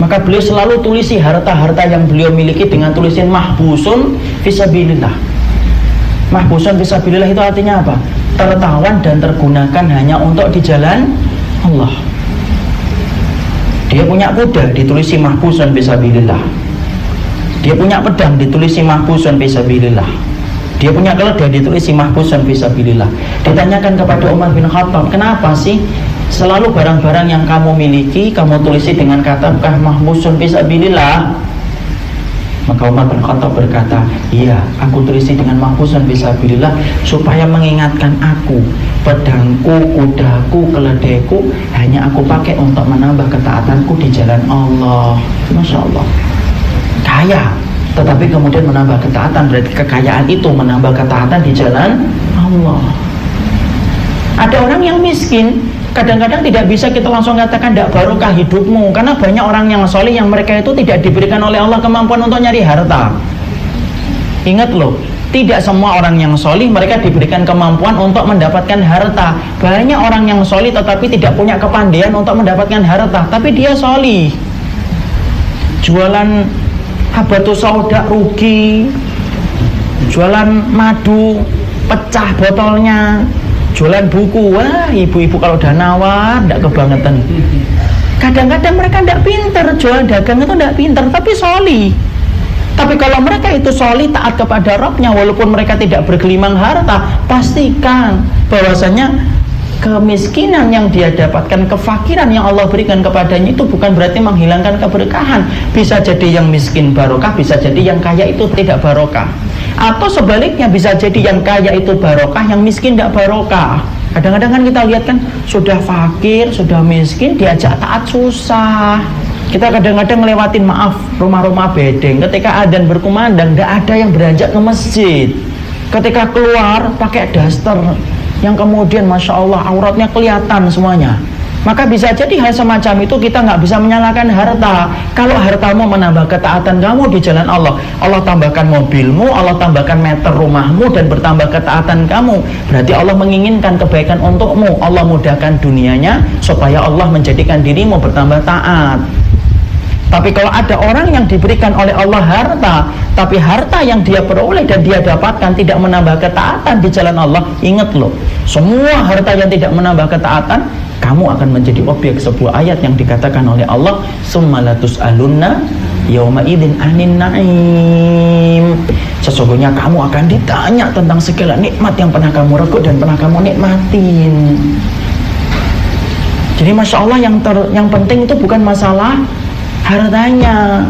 maka beliau selalu tulisi harta-harta yang beliau miliki dengan tulisan mahbusun fisabilillah. Mahbusun fisabilillah itu artinya apa? Tertawan dan tergunakan hanya untuk di jalan Allah. Dia punya kuda ditulisi mahbusun fisabilillah. Dia punya pedang ditulisi mahbusun fisabilillah. Dia punya keledai ditulisi mahbusun fisabilillah. Ditanyakan kepada Umar bin Khattab, kenapa sih selalu barang-barang yang kamu miliki kamu tulisi dengan kata mahbusun fisabilillah? Maka Umar bin Khattab berkata, iya, aku tulisi dengan mahbusun fisabilillah supaya mengingatkan aku, pedangku, kudaku, keledaiku hanya aku pakai untuk menambah ketaatanku di jalan Allah. Masya Allah. Kaya tetapi kemudian menambah ketaatan, berarti kekayaan itu menambah ketaatan di jalan Allah. Ada orang yang miskin, kadang-kadang tidak bisa kita langsung katakan tidak barokah hidupmu, karena banyak orang yang soleh yang mereka itu tidak diberikan oleh Allah kemampuan untuk nyari harta. Ingat loh, tidak semua orang yang soleh mereka diberikan kemampuan untuk mendapatkan harta. Banyak orang yang soleh tetapi tidak punya kepandaian untuk mendapatkan harta, tapi dia soleh, jualan habatus sauda rugi, jualan madu pecah botolnya, jualan buku, wah ibu-ibu kalau udah nawar tidak kebangetan. Kadang-kadang mereka tidak pinter, jual dagang itu tidak pinter, tapi soli. Tapi kalau mereka itu soli, taat kepada Rabbnya, walaupun mereka tidak bergelimang harta, pastikan bahwasanya kemiskinan yang dia dapatkan, kefakiran yang Allah berikan kepadanya itu bukan berarti menghilangkan keberkahan. Bisa jadi yang miskin barokah, bisa jadi yang kaya itu tidak barokah. Atau sebaliknya, bisa jadi yang kaya itu barokah, yang miskin tidak barokah. Kadang-kadang kan kita lihat kan, sudah fakir, sudah miskin, diajak taat susah. Kita kadang-kadang ngelewatin, maaf, rumah-rumah bedeng, ketika adzan berkumandang, tidak ada yang beranjak ke masjid. Ketika keluar, pakai daster yang kemudian Masya Allah auratnya kelihatan semuanya. Maka bisa jadi hal semacam itu kita nggak bisa menyalahkan harta. Kalau hartamu menambah ketaatan kamu di jalan Allah, Allah tambahkan mobilmu, Allah tambahkan meter rumahmu dan bertambah ketaatan kamu, berarti Allah menginginkan kebaikan untukmu. Allah mudahkan dunianya supaya Allah menjadikan dirimu bertambah taat. Tapi kalau ada orang yang diberikan oleh Allah harta, tapi harta yang dia peroleh dan dia dapatkan tidak menambah ketaatan di jalan Allah, ingat loh, semua harta yang tidak menambah ketaatan, kamu akan menjadi objek sebuah ayat yang dikatakan oleh Allah, summalatus alunna yauma idzin anin naim. Sesungguhnya kamu akan ditanya tentang segala nikmat yang pernah kamu reguk dan pernah kamu nikmatin. Jadi Masya Allah, yang penting itu bukan masalah hartanya.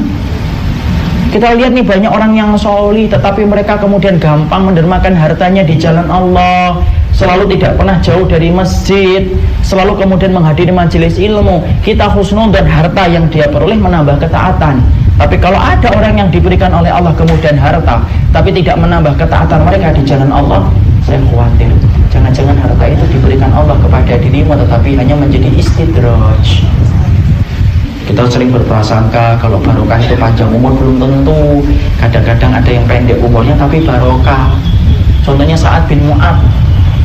Kita lihat nih, banyak orang yang solih tetapi mereka kemudian gampang mendermakan hartanya di jalan Allah, selalu tidak pernah jauh dari masjid, selalu kemudian menghadiri majelis ilmu. Kita husnuzon harta yang dia peroleh menambah ketaatan. Tapi kalau ada orang yang diberikan oleh Allah kemudian harta tapi tidak menambah ketaatan mereka di jalan Allah, saya khawatir jangan-jangan harta itu diberikan Allah kepada dirimu tetapi hanya menjadi istidraj. Kita sering berprasangka kalau barokah itu panjang umur, belum tentu. Kadang-kadang ada yang pendek umurnya tapi barokah. Contohnya Sa'ad bin Mu'adz,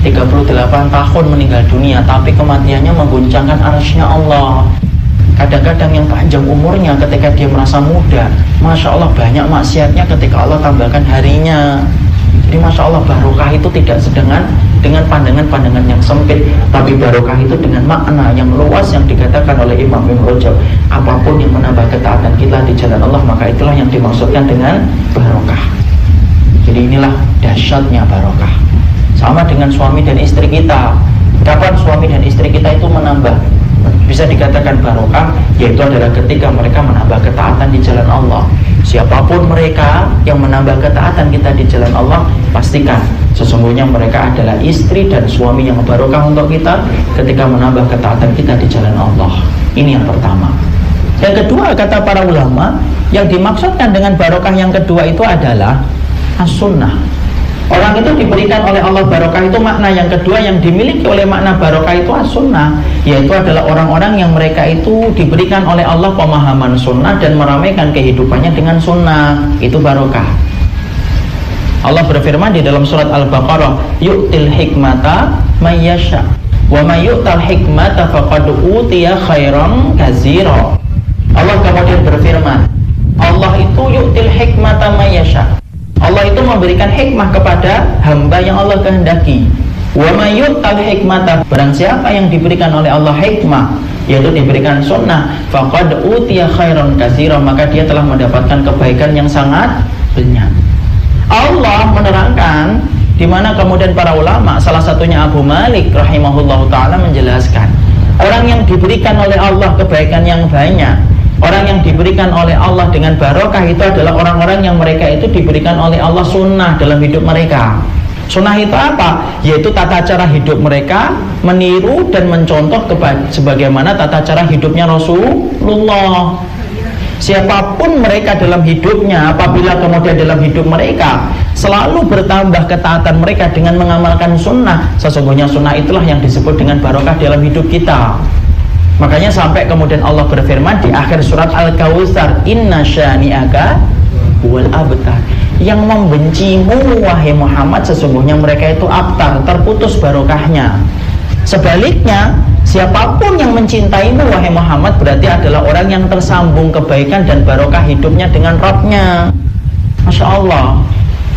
38 tahun meninggal dunia tapi kematiannya mengguncangkan arsy-Nya Allah. Kadang-kadang yang panjang umurnya ketika dia merasa muda, Masya Allah banyak maksiatnya ketika Allah tambahkan harinya. Jadi Masya Allah barokah itu tidak dengan pandangan-pandangan yang sempit, tapi barokah itu dengan makna yang luas yang dikatakan oleh Imam Ibn Rajab. Apapun yang menambah ketaatan kita di jalan Allah, maka itulah yang dimaksudkan dengan barokah. Jadi inilah dahsyatnya barokah. Sama dengan suami dan istri kita. Kapan suami dan istri kita itu menambah, bisa dikatakan barokah, yaitu adalah ketika mereka menambah ketaatan di jalan Allah. Siapapun mereka yang menambah ketaatan kita di jalan Allah, pastikan sesungguhnya mereka adalah istri dan suami yang barokah untuk kita ketika menambah ketaatan kita di jalan Allah. Ini yang pertama. Yang kedua, kata para ulama, yang dimaksudkan dengan barokah yang kedua itu adalah as-sunnah. Orang itu diberikan oleh Allah barokah, itu makna yang kedua yang dimiliki oleh makna barokah itu as-sunnah, yaitu adalah orang-orang yang mereka itu diberikan oleh Allah pemahaman sunnah dan meramaikan kehidupannya dengan sunnah. Itu barokah. Allah berfirman di dalam surat Al-Baqarah, yu'til hikmata may yasha wa may yu'tal hikmata faqad utiya khairan katsira. Allah kemudian berfirman, Allah itu yu'til hikmata may yasha, Allah itu memberikan hikmah kepada hamba yang Allah kehendaki. Wa may yu'tal hikmata, barang siapa yang diberikan oleh Allah hikmah, yaitu diberikan sunnah, faqad utiya khairan katsira, maka dia telah mendapatkan kebaikan yang sangat banyak. Allah menerangkan, di mana kemudian para ulama, salah satunya Abu Malik rahimahullahu taala menjelaskan, orang yang diberikan oleh Allah kebaikan yang banyak, orang yang diberikan oleh Allah dengan barokah itu adalah orang-orang yang mereka itu diberikan oleh Allah sunnah dalam hidup mereka. Sunnah itu apa? Yaitu tata cara hidup mereka meniru dan mencontoh sebagaimana tata cara hidupnya Rasulullah. Siapapun mereka dalam hidupnya, apabila kemudian dalam hidup mereka selalu bertambah ketaatan mereka dengan mengamalkan sunnah, sesungguhnya sunnah itulah yang disebut dengan barokah dalam hidup kita. Makanya sampai kemudian Allah berfirman di akhir surat Al-Kautsar, inna syani'aka wal abtar, yang membencimu wahai Muhammad sesungguhnya mereka itu abtar, terputus barokahnya. Sebaliknya, siapapun yang mencintaimu wahai Muhammad berarti adalah orang yang tersambung kebaikan dan barokah hidupnya dengan Rabbnya. Masya Allah.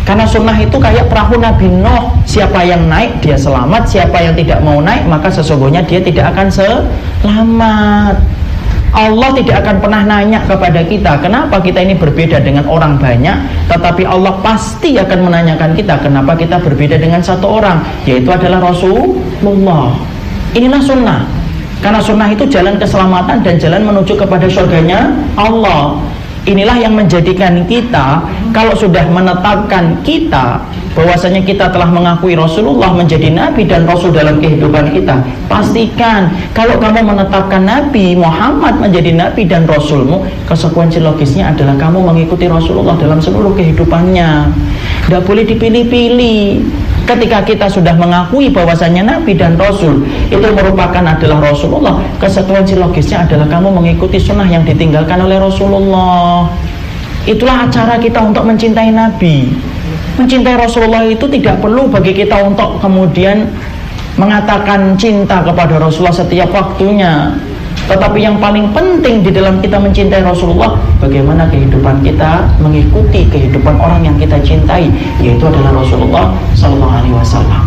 Karena sunnah itu kayak perahu Nabi Nuh, siapa yang naik dia selamat, siapa yang tidak mau naik maka sesungguhnya dia tidak akan selamat. Allah tidak akan pernah nanya kepada kita kenapa kita ini berbeda dengan orang banyak, tetapi Allah pasti akan menanyakan kita kenapa kita berbeda dengan satu orang, yaitu adalah Rasulullah. Inilah sunnah. Karena sunnah itu jalan keselamatan dan jalan menuju kepada surganya Allah. Inilah yang menjadikan kita, kalau sudah menetapkan kita bahwasanya kita telah mengakui Rasulullah menjadi Nabi dan Rasul dalam kehidupan kita, pastikan kalau kamu menetapkan Nabi Muhammad menjadi Nabi dan Rasulmu, konsekuensi logisnya adalah kamu mengikuti Rasulullah dalam seluruh kehidupannya. Tidak boleh dipilih-pilih. Ketika kita sudah mengakui bahwasanya Nabi dan Rasul itu merupakan adalah Rasulullah, konsekuensi logisnya adalah kamu mengikuti sunnah yang ditinggalkan oleh Rasulullah. Itulah cara kita untuk mencintai Nabi. Mencintai Rasulullah itu tidak perlu bagi kita untuk kemudian mengatakan cinta kepada Rasulullah setiap waktunya. Tetapi yang paling penting di dalam kita mencintai Rasulullah, bagaimana kehidupan kita mengikuti kehidupan orang yang kita cintai, yaitu adalah Rasulullah SAW.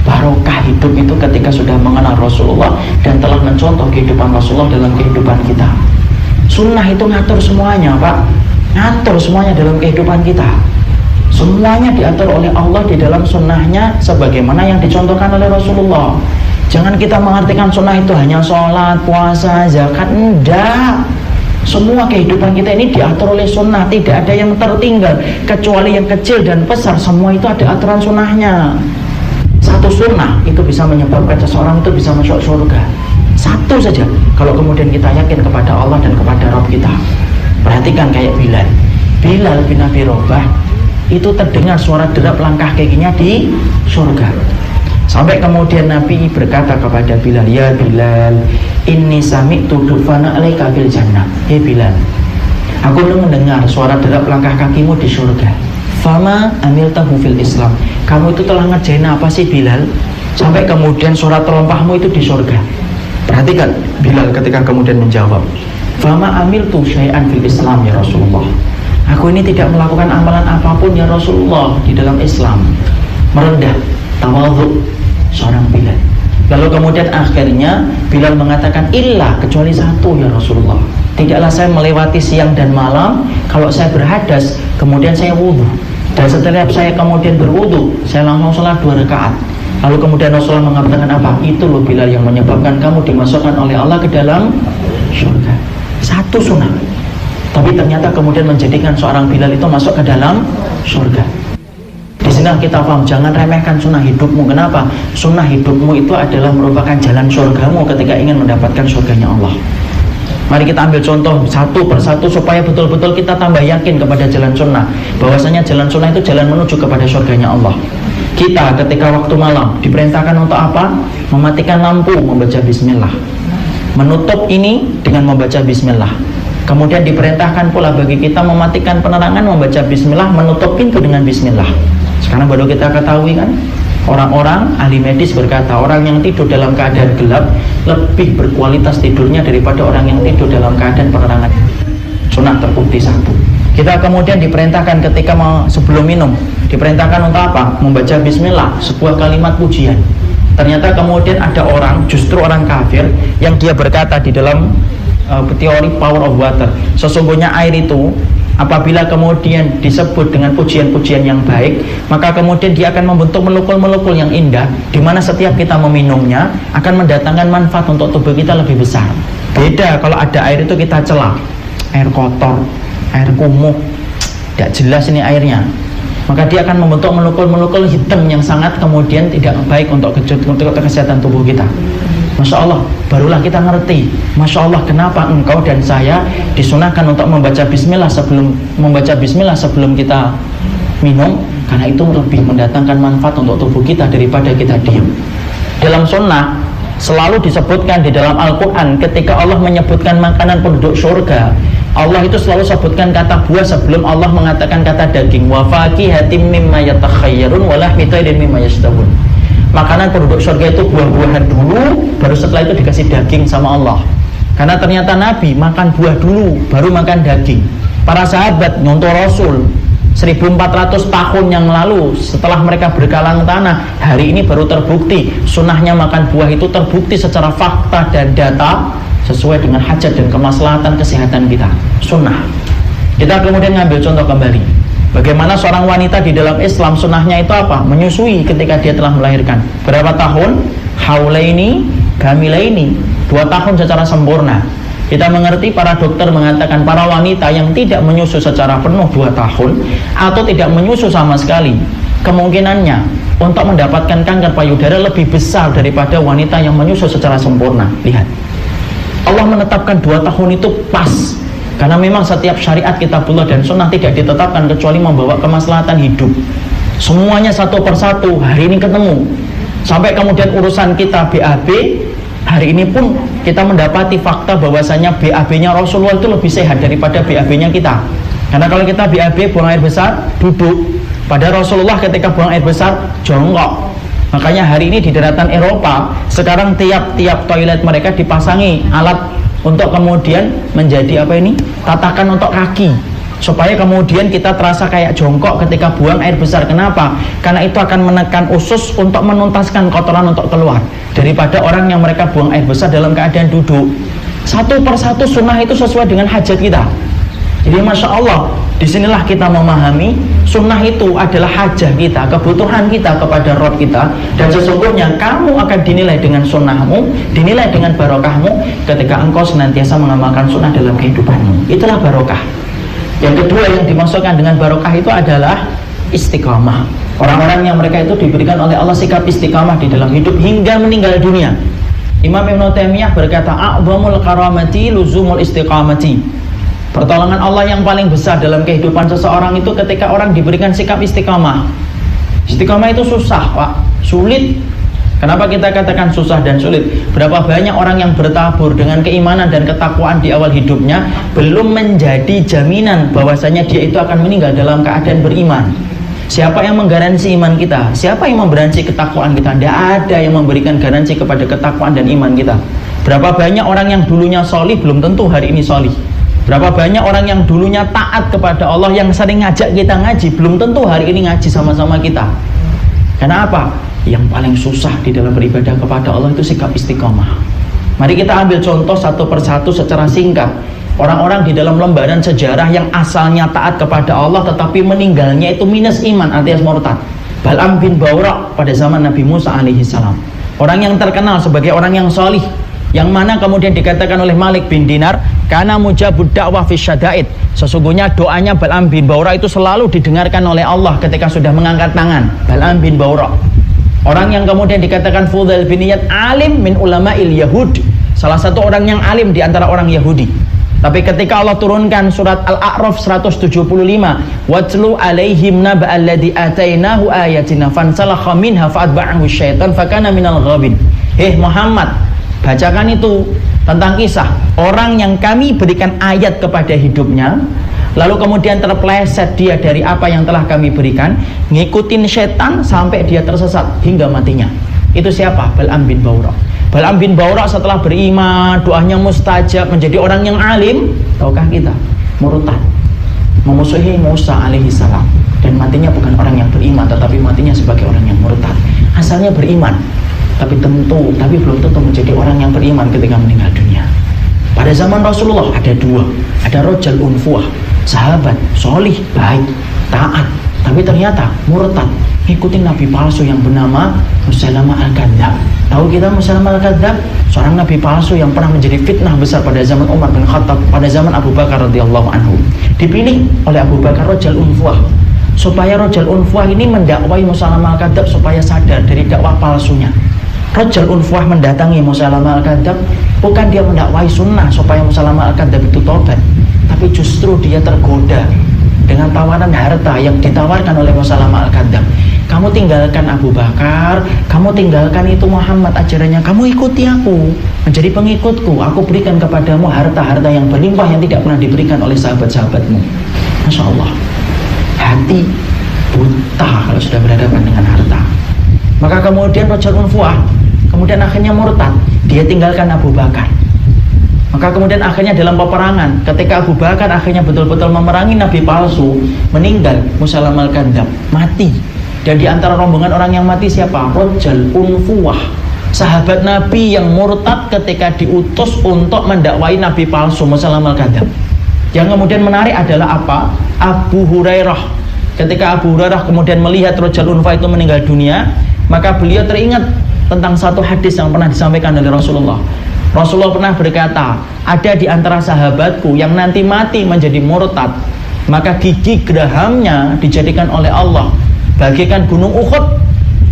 Barokah hidup itu ketika sudah mengenal Rasulullah dan telah mencontoh kehidupan Rasulullah dalam kehidupan kita. Sunnah itu ngatur semuanya, Pak. Ngatur semuanya dalam kehidupan kita. Semuanya diatur oleh Allah di dalam sunnahnya sebagaimana yang dicontohkan oleh Rasulullah. Jangan kita mengartikan sunnah itu hanya sholat, puasa, zakat. Enggak. Semua kehidupan kita ini diatur oleh sunnah. Tidak ada yang tertinggal, kecuali yang kecil dan besar. Semua itu ada aturan sunnahnya. Satu sunnah itu bisa menyebabkan seseorang itu bisa masuk surga. Satu saja. Kalau kemudian kita yakin kepada Allah dan kepada Rabb kita. Perhatikan kayak Bilal. Bilal bin Abi Rabah itu terdengar suara derap langkah kakinya di surga. Sampai kemudian Nabi berkata kepada Bilal, ya Bilal, inni sami'tu dufana alaika fil jannah. Hei Bilal, aku mendengar suara derap langkah kakimu di surga. Fama amiltahu fil Islam. Kamu itu telah ngerjain apa sih Bilal? Sampai kemudian suara terompahmu itu di surga. Perhatikan Bilal ketika kemudian menjawab, Fama amiltu syai'an fil Islam ya Rasulullah. Aku ini tidak melakukan amalan apapun ya Rasulullah di dalam Islam. Merendah, tawadhu seorang Bilal. Lalu kemudian akhirnya Bilal mengatakan, illa, kecuali satu ya Rasulullah. Tidaklah saya melewati siang dan malam kalau saya berhadas kemudian saya wudhu, dan setelah saya kemudian berwudhu saya langsung sholat 2 rakaat. Lalu kemudian Rasulullah mengatakan apa? Itu loh Bilal yang menyebabkan kamu dimasukkan oleh Allah ke dalam surga. Satu sunnah, tapi ternyata kemudian menjadikan seorang Bilal itu masuk ke dalam surga. Di sini kita paham, jangan remehkan sunnah hidupmu. Kenapa? Sunnah hidupmu itu adalah merupakan jalan surgamu ketika ingin mendapatkan surganya Allah. Mari kita ambil contoh satu persatu supaya betul-betul kita tambah yakin kepada jalan sunnah, bahwasanya jalan sunnah itu jalan menuju kepada surganya Allah. Kita ketika waktu malam diperintahkan untuk apa? Mematikan lampu, membaca bismillah. Menutup ini dengan membaca bismillah. Kemudian diperintahkan pula bagi kita mematikan penerangan, membaca bismillah, menutup pintu dengan bismillah. Sekarang baru kita ketahui kan, orang-orang ahli medis berkata orang yang tidur dalam keadaan gelap lebih berkualitas tidurnya daripada orang yang tidur dalam keadaan penerangan. Sunnah terbukti satu. Kita kemudian diperintahkan ketika sebelum minum, diperintahkan untuk apa? Membaca bismillah, sebuah kalimat pujian. Ternyata kemudian ada orang, justru orang kafir, yang dia berkata di dalam teori power of water, sesungguhnya air itu apabila kemudian disebut dengan pujian-pujian yang baik, maka kemudian dia akan membentuk molekul-molekul yang indah, di mana setiap kita meminumnya akan mendatangkan manfaat untuk tubuh kita lebih besar. Beda kalau ada air itu kita celah, air kotor, air kumuh, tidak jelas ini airnya, maka dia akan membentuk molekul-molekul hitam yang sangat kemudian tidak baik untuk kesehatan tubuh kita. Masya Allah, barulah kita ngerti, Masya Allah, kenapa engkau dan saya disunahkan untuk membaca bismillah sebelum kita minum, karena itu lebih mendatangkan manfaat untuk tubuh kita daripada kita diam. Dalam sunnah selalu disebutkan di dalam Al-Quran, ketika Allah menyebutkan makanan penduduk surga, Allah itu selalu sebutkan kata buah sebelum Allah mengatakan kata daging. Wa fakihatin mimma yatakhayyarun wa lahmi tayrin mimma yashtahun. Makanan penduduk surga itu buah-buahan dulu, baru setelah itu dikasih daging sama Allah. Karena ternyata Nabi makan buah dulu, baru makan daging. Para sahabat nyontoh Rasul 1400 tahun yang lalu, setelah mereka berkalang tanah, hari ini baru terbukti sunnahnya makan buah itu terbukti secara fakta dan data sesuai dengan hajat dan kemaslahatan kesehatan kita. Sunnah. Kita kemudian ngambil contoh kembali, bagaimana seorang wanita di dalam Islam sunnahnya itu apa? Menyusui ketika dia telah melahirkan. Berapa tahun? Haulaini kamilaini, 2 tahun secara sempurna. Kita mengerti para dokter mengatakan para wanita yang tidak menyusu secara penuh 2 tahun atau tidak menyusu sama sekali, kemungkinannya untuk mendapatkan kanker payudara lebih besar daripada wanita yang menyusu secara sempurna. Lihat, Allah menetapkan 2 tahun itu pas, karena memang setiap syariat kitabullah dan sunnah tidak ditetapkan kecuali membawa kemaslahatan hidup. Semuanya satu persatu hari ini ketemu. Sampai kemudian urusan kita BAB, hari ini pun kita mendapati fakta bahwasanya BAB-nya Rasulullah itu lebih sehat daripada BAB-nya kita. Karena kalau kita BAB buang air besar, duduk. Pada Rasulullah ketika buang air besar, jongkok. Makanya hari ini di daratan Eropa sekarang tiap-tiap toilet mereka dipasangi alat untuk kemudian menjadi apa ini? Tatakan untuk kaki, supaya kemudian kita terasa kayak jongkok ketika buang air besar. Kenapa? Karena itu akan menekan usus untuk menuntaskan kotoran untuk keluar, daripada orang yang mereka buang air besar dalam keadaan duduk. Satu persatu sunnah itu sesuai dengan hajat kita. Jadi Masya Allah, disinilah kita memahami sunnah itu adalah hajah kita, kebutuhan kita kepada Rabb kita. Dan sesungguhnya kamu akan dinilai dengan sunnahmu, dinilai dengan barokahmu ketika engkau senantiasa mengamalkan sunnah dalam kehidupanmu. Itulah barokah. Yang kedua yang dimaksudkan dengan barokah itu adalah istiqamah. Orang-orang yang mereka itu diberikan oleh Allah sikap istiqamah di dalam hidup hingga meninggal dunia. Imam Ibn Taimiyah berkata, a'zamul karamati luzumul istiqamati. Pertolongan Allah yang paling besar dalam kehidupan seseorang itu ketika orang diberikan sikap istiqamah. Istiqamah itu susah, Pak, sulit. Kenapa kita katakan susah dan sulit? Berapa banyak orang yang bertabur dengan keimanan dan ketakwaan di awal hidupnya belum menjadi jaminan bahwasanya dia itu akan meninggal dalam keadaan beriman. Siapa yang menggaransi iman kita? Siapa yang memberi ketakwaan kita? Tidak ada yang memberikan garansi kepada ketakwaan dan iman kita. Berapa banyak orang yang dulunya solih belum tentu hari ini solih. Berapa banyak orang yang dulunya taat kepada Allah, yang sering ngajak kita ngaji, belum tentu hari ini ngaji sama-sama kita. Karena apa? Yang paling susah di dalam beribadah kepada Allah itu sikap istiqomah. Mari kita ambil contoh satu persatu secara singkat. Orang-orang di dalam lembaran sejarah yang asalnya taat kepada Allah tetapi meninggalnya itu minus iman, alias murtad. Bal'am bin Bawra pada zaman Nabi Musa alaihi salam. Orang yang terkenal sebagai orang yang solih, yang mana kemudian dikatakan oleh Malik bin Dinar, karena mujabud dakwah fi syada'id, sesungguhnya doanya Bal'am bin Bawra itu selalu didengarkan oleh Allah ketika sudah mengangkat tangan. Bal'am bin Bawra, orang yang kemudian dikatakan Fudail bin Iyad, alim min ulama'il Yahud, salah satu orang yang alim di antara orang Yahudi. Tapi ketika Allah turunkan surat Al-A'raf 175, watlu alaihim naba alladhi atainahu ayatina fansalakha minha fa'atba'ahu syaitan fakana minal ghabin. Muhammad, bacakan itu tentang kisah orang yang kami berikan ayat kepada hidupnya, lalu kemudian terpleset dia dari apa yang telah kami berikan, ngikutin setan sampai dia tersesat hingga matinya. Itu siapa? Bal'am bin Bawra. Bal'am bin Bawra setelah beriman, doanya mustajab, menjadi orang yang alim. Tahukah kita? Murtad, memusuhi Musa alaihi salam, dan matinya bukan orang yang beriman, tetapi matinya sebagai orang yang murtad. Asalnya beriman, tapi belum tentu menjadi orang yang beriman ketika meninggal dunia. Pada zaman Rasulullah ada dua, ada Rajul Unfuah, sahabat solih, baik, taat, tapi ternyata murtad, ikutin nabi palsu yang bernama Musailamah al-Kadzdzab. Tahu kita Musailamah al-Kadzdzab? Seorang nabi palsu yang pernah menjadi fitnah besar pada zaman Umar bin Khattab, pada zaman Abu Bakar radhiyallahu anhu. Dipilih oleh Abu Bakar Rajul Unfuah, supaya Rajul Unfuah ini mendakwai Musailamah al-Kadzdzab supaya sadar dari dakwah palsunya. Rajul Unfuah mendatangi Musailamah al-Kadzdzab, bukan dia mendakwai sunnah supaya Musailamah al-Kadzdzab itu tobat, tapi justru dia tergoda dengan tawaran harta yang ditawarkan oleh Musailamah al-Kadzdzab. Kamu tinggalkan Abu Bakar, kamu tinggalkan itu Muhammad ajarannya, kamu ikuti aku, menjadi pengikutku, aku berikan kepadamu harta-harta yang berlimpah yang tidak pernah diberikan oleh sahabat-sahabatmu. Masya Allah, hati buta kalau sudah berhadapan dengan harta. Maka kemudian Rajul Unfuah kemudian akhirnya murtad, dia tinggalkan Abu Bakar. Maka kemudian akhirnya dalam peperangan, ketika Abu Bakar akhirnya betul-betul memerangi nabi palsu, meninggal Musailamah al-Kadzdzab, mati. Dan di antara rombongan orang yang mati siapa? Rajul Unfuah, sahabat Nabi yang murtad ketika diutus untuk mendakwai nabi palsu Musailamah al-Kadzdzab. Yang kemudian menarik adalah apa? Abu Hurairah. Ketika Abu Hurairah kemudian melihat Rajul Unfuah itu meninggal dunia, maka beliau teringat tentang satu hadis yang pernah disampaikan oleh Rasulullah. Rasulullah pernah berkata, ada di antara sahabatku yang nanti mati menjadi murtad, maka gigi gerahamnya dijadikan oleh Allah bagikan gunung Uhud,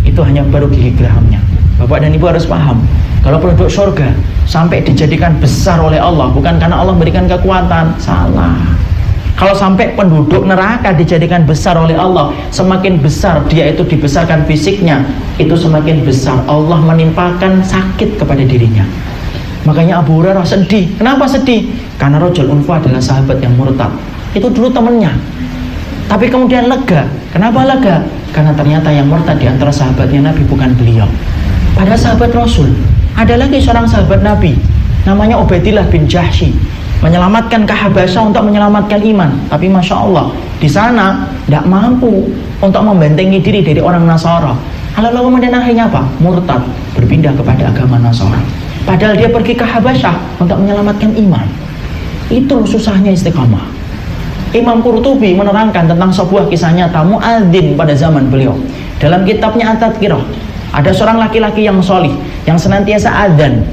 itu hanya baru gigi gerahamnya. Bapak dan Ibu harus paham, kalau penduduk surga sampai dijadikan besar oleh Allah, bukan karena Allah memberikan kekuatan, salah. Kalau sampai penduduk neraka dijadikan besar oleh Allah, semakin besar dia itu dibesarkan fisiknya, itu semakin besar Allah menimpakan sakit kepada dirinya. Makanya Abu Hurairah sedih. Kenapa sedih? Karena Rajul Unfuah adalah sahabat yang murtad, itu dulu temannya, tapi kemudian lega. Kenapa lega? Karena ternyata yang murtad di antara sahabatnya Nabi bukan beliau, padahal sahabat Rasul. Ada lagi seorang sahabat Nabi namanya Ubaidillah bin Jahsy, menyelamatkan ke Habasyah untuk menyelamatkan iman, tapi Masya Allah di sana tidak mampu untuk membentengi diri dari orang Nasara. Lalu kemudian akhirnya apa? Murtad, berpindah kepada agama Nasara, padahal dia pergi ke Habasyah untuk menyelamatkan iman. Itu susahnya istiqamah. Imam Qurtubi menerangkan tentang sebuah kisah nyata muadzin pada zaman beliau. Dalam kitabnya At-Tadhkirah, ada seorang laki-laki yang solih, yang senantiasa adzan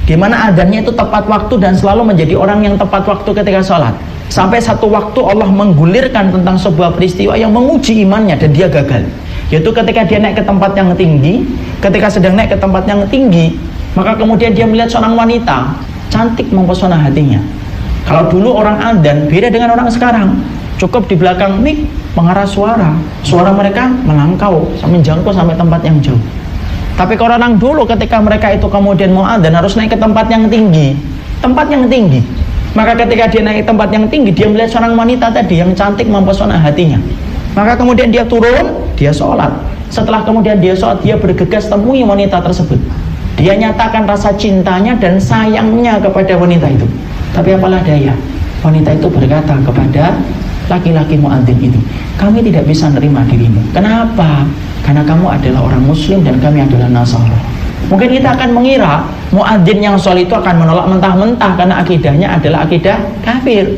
di mana adzannya itu tepat waktu dan selalu menjadi orang yang tepat waktu ketika sholat. Sampai satu waktu Allah menggulirkan tentang sebuah peristiwa yang menguji imannya dan dia gagal, yaitu ketika dia naik ke tempat yang tinggi. Ketika sedang naik ke tempat yang tinggi, maka kemudian dia melihat seorang wanita cantik mempesona hatinya. Kalau dulu orang adzan beda dengan orang sekarang, cukup di belakang mik pengarah suara mereka melangkau menjangkau sampai tempat yang jauh. Tapi kalau orang dulu ketika mereka itu kemudian mau adzan harus naik ke tempat yang tinggi. Maka ketika dia naik ke tempat yang tinggi, dia melihat seorang wanita tadi yang cantik mempesona hatinya. Maka kemudian dia turun, dia sholat. Setelah kemudian dia sholat, dia bergegas temui wanita tersebut. Dia nyatakan rasa cintanya dan sayangnya kepada wanita itu. Tapi apalah daya, wanita itu berkata kepada laki-laki muadzin itu, kami tidak bisa nerima dirimu. Kenapa? Karena kamu adalah orang muslim dan kami adalah Nasara. Mungkin kita akan mengira muadzin yang soleh itu akan menolak mentah-mentah karena akidahnya adalah akidah kafir.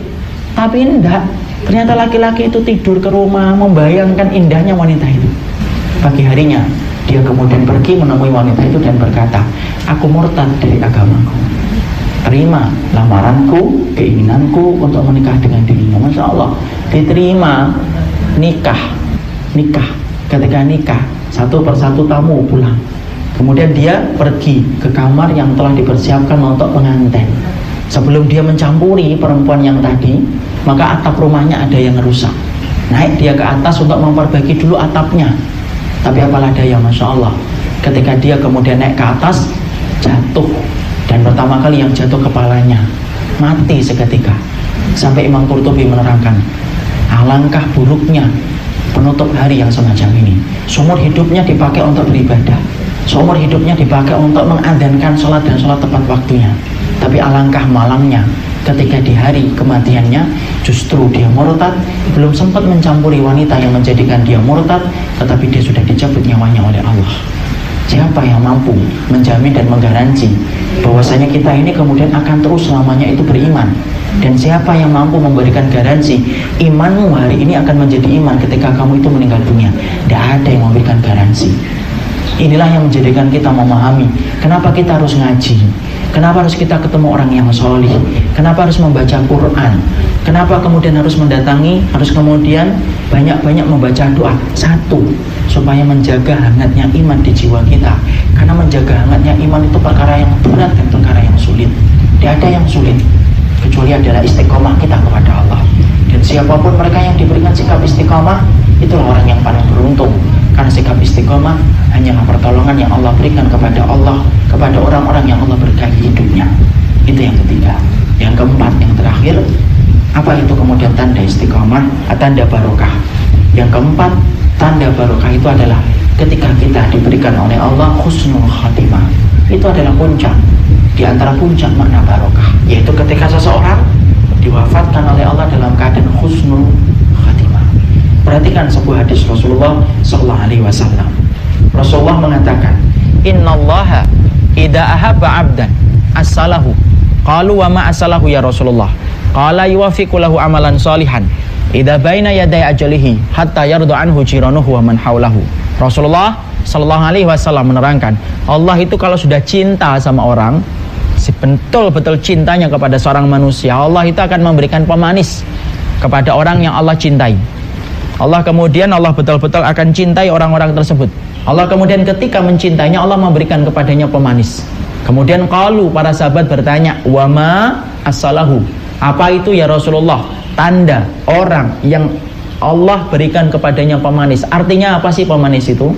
Tapi enggak. Ternyata laki-laki itu tidur ke rumah membayangkan indahnya wanita itu. Pagi harinya dia kemudian pergi menemui wanita itu dan berkata, aku murtad dari agamaku, terima lamaranku, keinginanku untuk menikah dengan dirimu. Masya Allah, diterima. Nikah. Ketika nikah, satu persatu tamu pulang. Kemudian dia pergi ke kamar yang telah dipersiapkan untuk pengantin. Sebelum dia mencampuri perempuan yang tadi, maka atap rumahnya ada yang rusak. Naik dia ke atas untuk memperbaiki dulu atapnya. Tapi apalah daya, Masya Allah, ketika dia kemudian naik ke atas, jatuh. Dan pertama kali yang jatuh kepalanya, mati seketika. Sampai Imam Qurtubi menerangkan, alangkah buruknya penutup hari yang semacam ini. Seumur hidupnya dipakai untuk beribadah, seumur hidupnya dipakai untuk mengadzankan sholat dan sholat tepat waktunya. Tapi alangkah malangnya ketika di hari kematiannya justru dia murtad, belum sempat mencampuri wanita yang menjadikan dia murtad, tetapi dia sudah dicabut nyawanya oleh Allah. Siapa yang mampu menjamin dan menggaransi bahwasanya kita ini kemudian akan terus selamanya itu beriman? Dan siapa yang mampu memberikan garansi imanmu hari ini akan menjadi iman ketika kamu itu meninggal dunia? Tidak ada yang memberikan garansi. Inilah yang menjadikan kita memahami kenapa kita harus ngaji, kenapa harus kita ketemu orang yang solih, kenapa harus membaca Quran, kenapa kemudian harus mendatangi, harus kemudian banyak-banyak membaca doa. Satu, supaya menjaga hangatnya iman di jiwa kita. Karena menjaga hangatnya iman itu perkara yang berat dan perkara yang sulit. Tidak ada yang sulit kecuali adalah istiqomah kita kepada Allah. Dan siapapun mereka yang diberikan sikap istiqomah, itulah orang yang paling beruntung. Karena sikap istiqomah hanyalah pertolongan yang Allah berikan kepada Allah, kepada orang-orang yang Allah berkahi hidupnya. Itu yang ketiga. Yang keempat, yang terakhir, apa itu kemudian tanda istiqomah? Tanda barokah. Yang keempat, tanda barokah itu adalah ketika kita diberikan oleh Allah husnul khatimah. Itu adalah puncak di antara puncak makna barokah, yaitu ketika seseorang diwafatkan oleh Allah dalam keadaan husnul khatimah. Perhatikan sebuah hadis Rasulullah sallallahu alaihi wasallam. Rasulullah mengatakan, "Innallaha idza ahabba 'abdan as-salahu." Qalu wa ma as-salahu ya Rasulullah? Qala yuwaffiqu lahu amalan shalihan idza baina yaday ajalihi hatta yarda anhu jiranuhu wa man haulahu. Rasulullah sallallahu alaihi wasallam menerangkan, Allah itu kalau sudah cinta sama orang, betul-betul cintanya kepada seorang manusia, Allah itu akan memberikan pemanis kepada orang yang Allah cintai. Allah betul-betul akan cintai orang-orang tersebut. Allah kemudian ketika mencintainya, Allah memberikan kepadanya pemanis. Kemudian qalu, para sahabat bertanya, wa ma as-salahu? Apa itu ya Rasulullah? Tanda orang yang Allah berikan kepadanya pemanis. Artinya apa sih pemanis itu?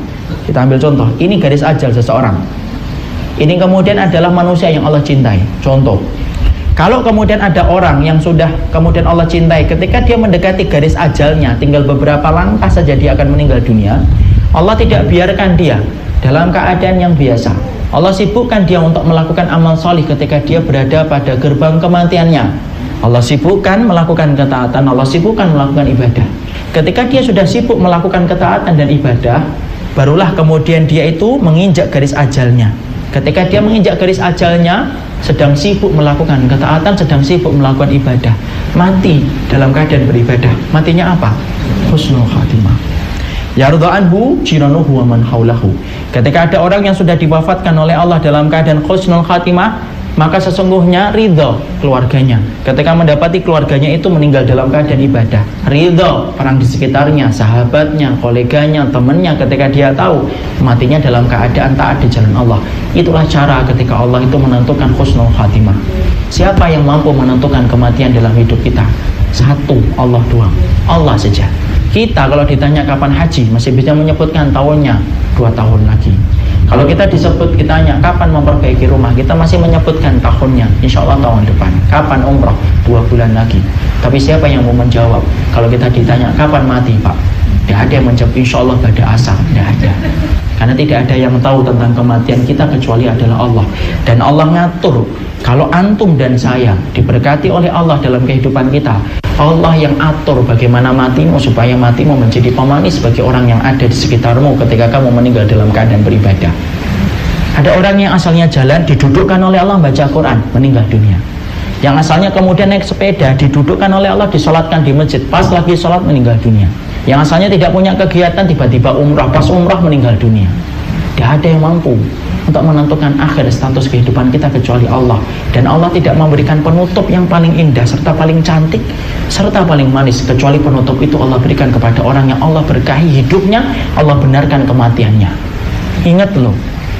Kita ambil contoh. Ini garis ajal seseorang. Ini kemudian adalah manusia yang Allah cintai. Contoh, kalau kemudian ada orang yang sudah kemudian Allah cintai, ketika dia mendekati garis ajalnya, tinggal beberapa langkah saja dia akan meninggal dunia, Allah tidak biarkan dia dalam keadaan yang biasa. Allah sibukkan dia untuk melakukan amal solih ketika dia berada pada gerbang kematiannya. Allah sibukkan melakukan ketaatan, Allah sibukkan melakukan ibadah. Ketika dia sudah sibuk melakukan ketaatan dan ibadah, barulah kemudian dia itu menginjak garis ajalnya. Ketika dia menginjak garis ajalnya, sedang sibuk melakukan ketaatan, sedang sibuk melakukan ibadah, mati dalam keadaan beribadah. Matinya apa? Husnul khatimah. Yarda anhu jiranuhu wa man haulahu. Ketika ada orang yang sudah diwafatkan oleh Allah dalam keadaan husnul khatimah, maka sesungguhnya ridho keluarganya. Ketika mendapati keluarganya itu meninggal dalam keadaan ibadah, ridho orang di sekitarnya, sahabatnya, koleganya, temannya, ketika dia tahu matinya dalam keadaan taat di jalan Allah. Itulah cara ketika Allah itu menentukan husnul khatimah. Siapa yang mampu menentukan kematian dalam hidup kita? Satu, Allah doang, Allah saja. Kita kalau ditanya kapan haji, masih bisa menyebutkan tahunnya 2 tahun lagi. Kalau kita ditanya kapan memperbaiki rumah, kita masih menyebutkan tahunnya, insya Allah tahun depan. Kapan umrah? 2 bulan lagi. Tapi siapa yang mau menjawab kalau kita ditanya kapan mati Pak? Tidak ada yang menjawab insya Allah pada asar, tidak ada. Karena tidak ada yang tahu tentang kematian kita kecuali adalah Allah. Dan Allah ngatur, kalau antum dan saya diberkati oleh Allah dalam kehidupan kita, Allah yang atur bagaimana matimu, supaya matimu menjadi pemanis bagi orang yang ada di sekitarmu ketika kamu meninggal dalam keadaan beribadah. Ada orang yang asalnya jalan, didudukkan oleh Allah baca Quran, meninggal dunia. Yang asalnya kemudian naik sepeda, didudukkan oleh Allah, disolatkan di masjid, pas lagi sholat meninggal dunia. Yang asalnya tidak punya kegiatan, tiba-tiba umrah, pas umrah meninggal dunia. Tidak ada yang mampu untuk menentukan akhir status kehidupan kita kecuali Allah. Dan Allah tidak memberikan penutup yang paling indah serta paling cantik serta paling manis, kecuali penutup itu Allah berikan kepada orang yang Allah berkahi hidupnya, Allah benarkan kematiannya. Ingat loh,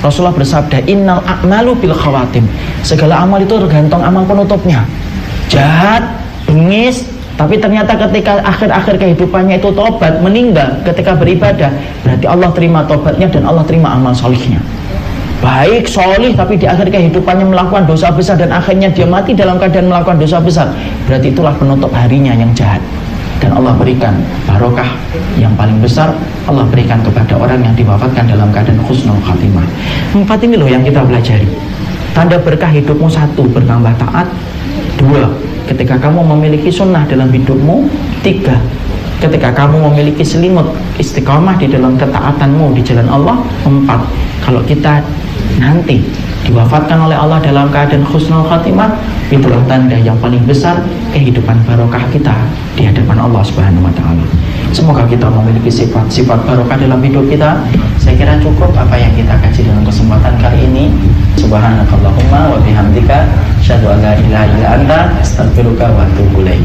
Rasulullah bersabda, innal a'malu bil khawatim. Segala amal itu tergantung amal penutupnya. Jahat, bengis, tapi ternyata ketika akhir-akhir kehidupannya itu tobat, meninggal ketika beribadah, berarti Allah terima tobatnya dan Allah terima amal solihnya. Baik, solih, tapi di akhir kehidupannya melakukan dosa besar dan akhirnya dia mati dalam keadaan melakukan dosa besar, berarti itulah penutup harinya yang jahat. Dan Allah berikan barokah yang paling besar, Allah berikan kepada orang yang diwafatkan dalam keadaan husnul khatimah. 4 ini loh yang kita pelajari. Tanda berkah hidupmu: 1, bertambah taat; 2, ketika kamu memiliki sunnah dalam hidupmu; 3, ketika kamu memiliki selimut istiqamah di dalam ketaatanmu di jalan Allah; 4, kalau kita nanti diwafatkan oleh Allah dalam keadaan husnul khatimah, itulah tanda yang paling besar kehidupan barokah kita di hadapan Allah Subhanahu wa taala. Semoga kita memiliki sifat-sifat barokah dalam hidup kita. Saya kira cukup apa yang kita kaji dalam kesempatan kali ini. Subhanakallahumma wa bihamdika, asyhadu an la ilaha illa anta, astaghfiruka wa atubu ilaik.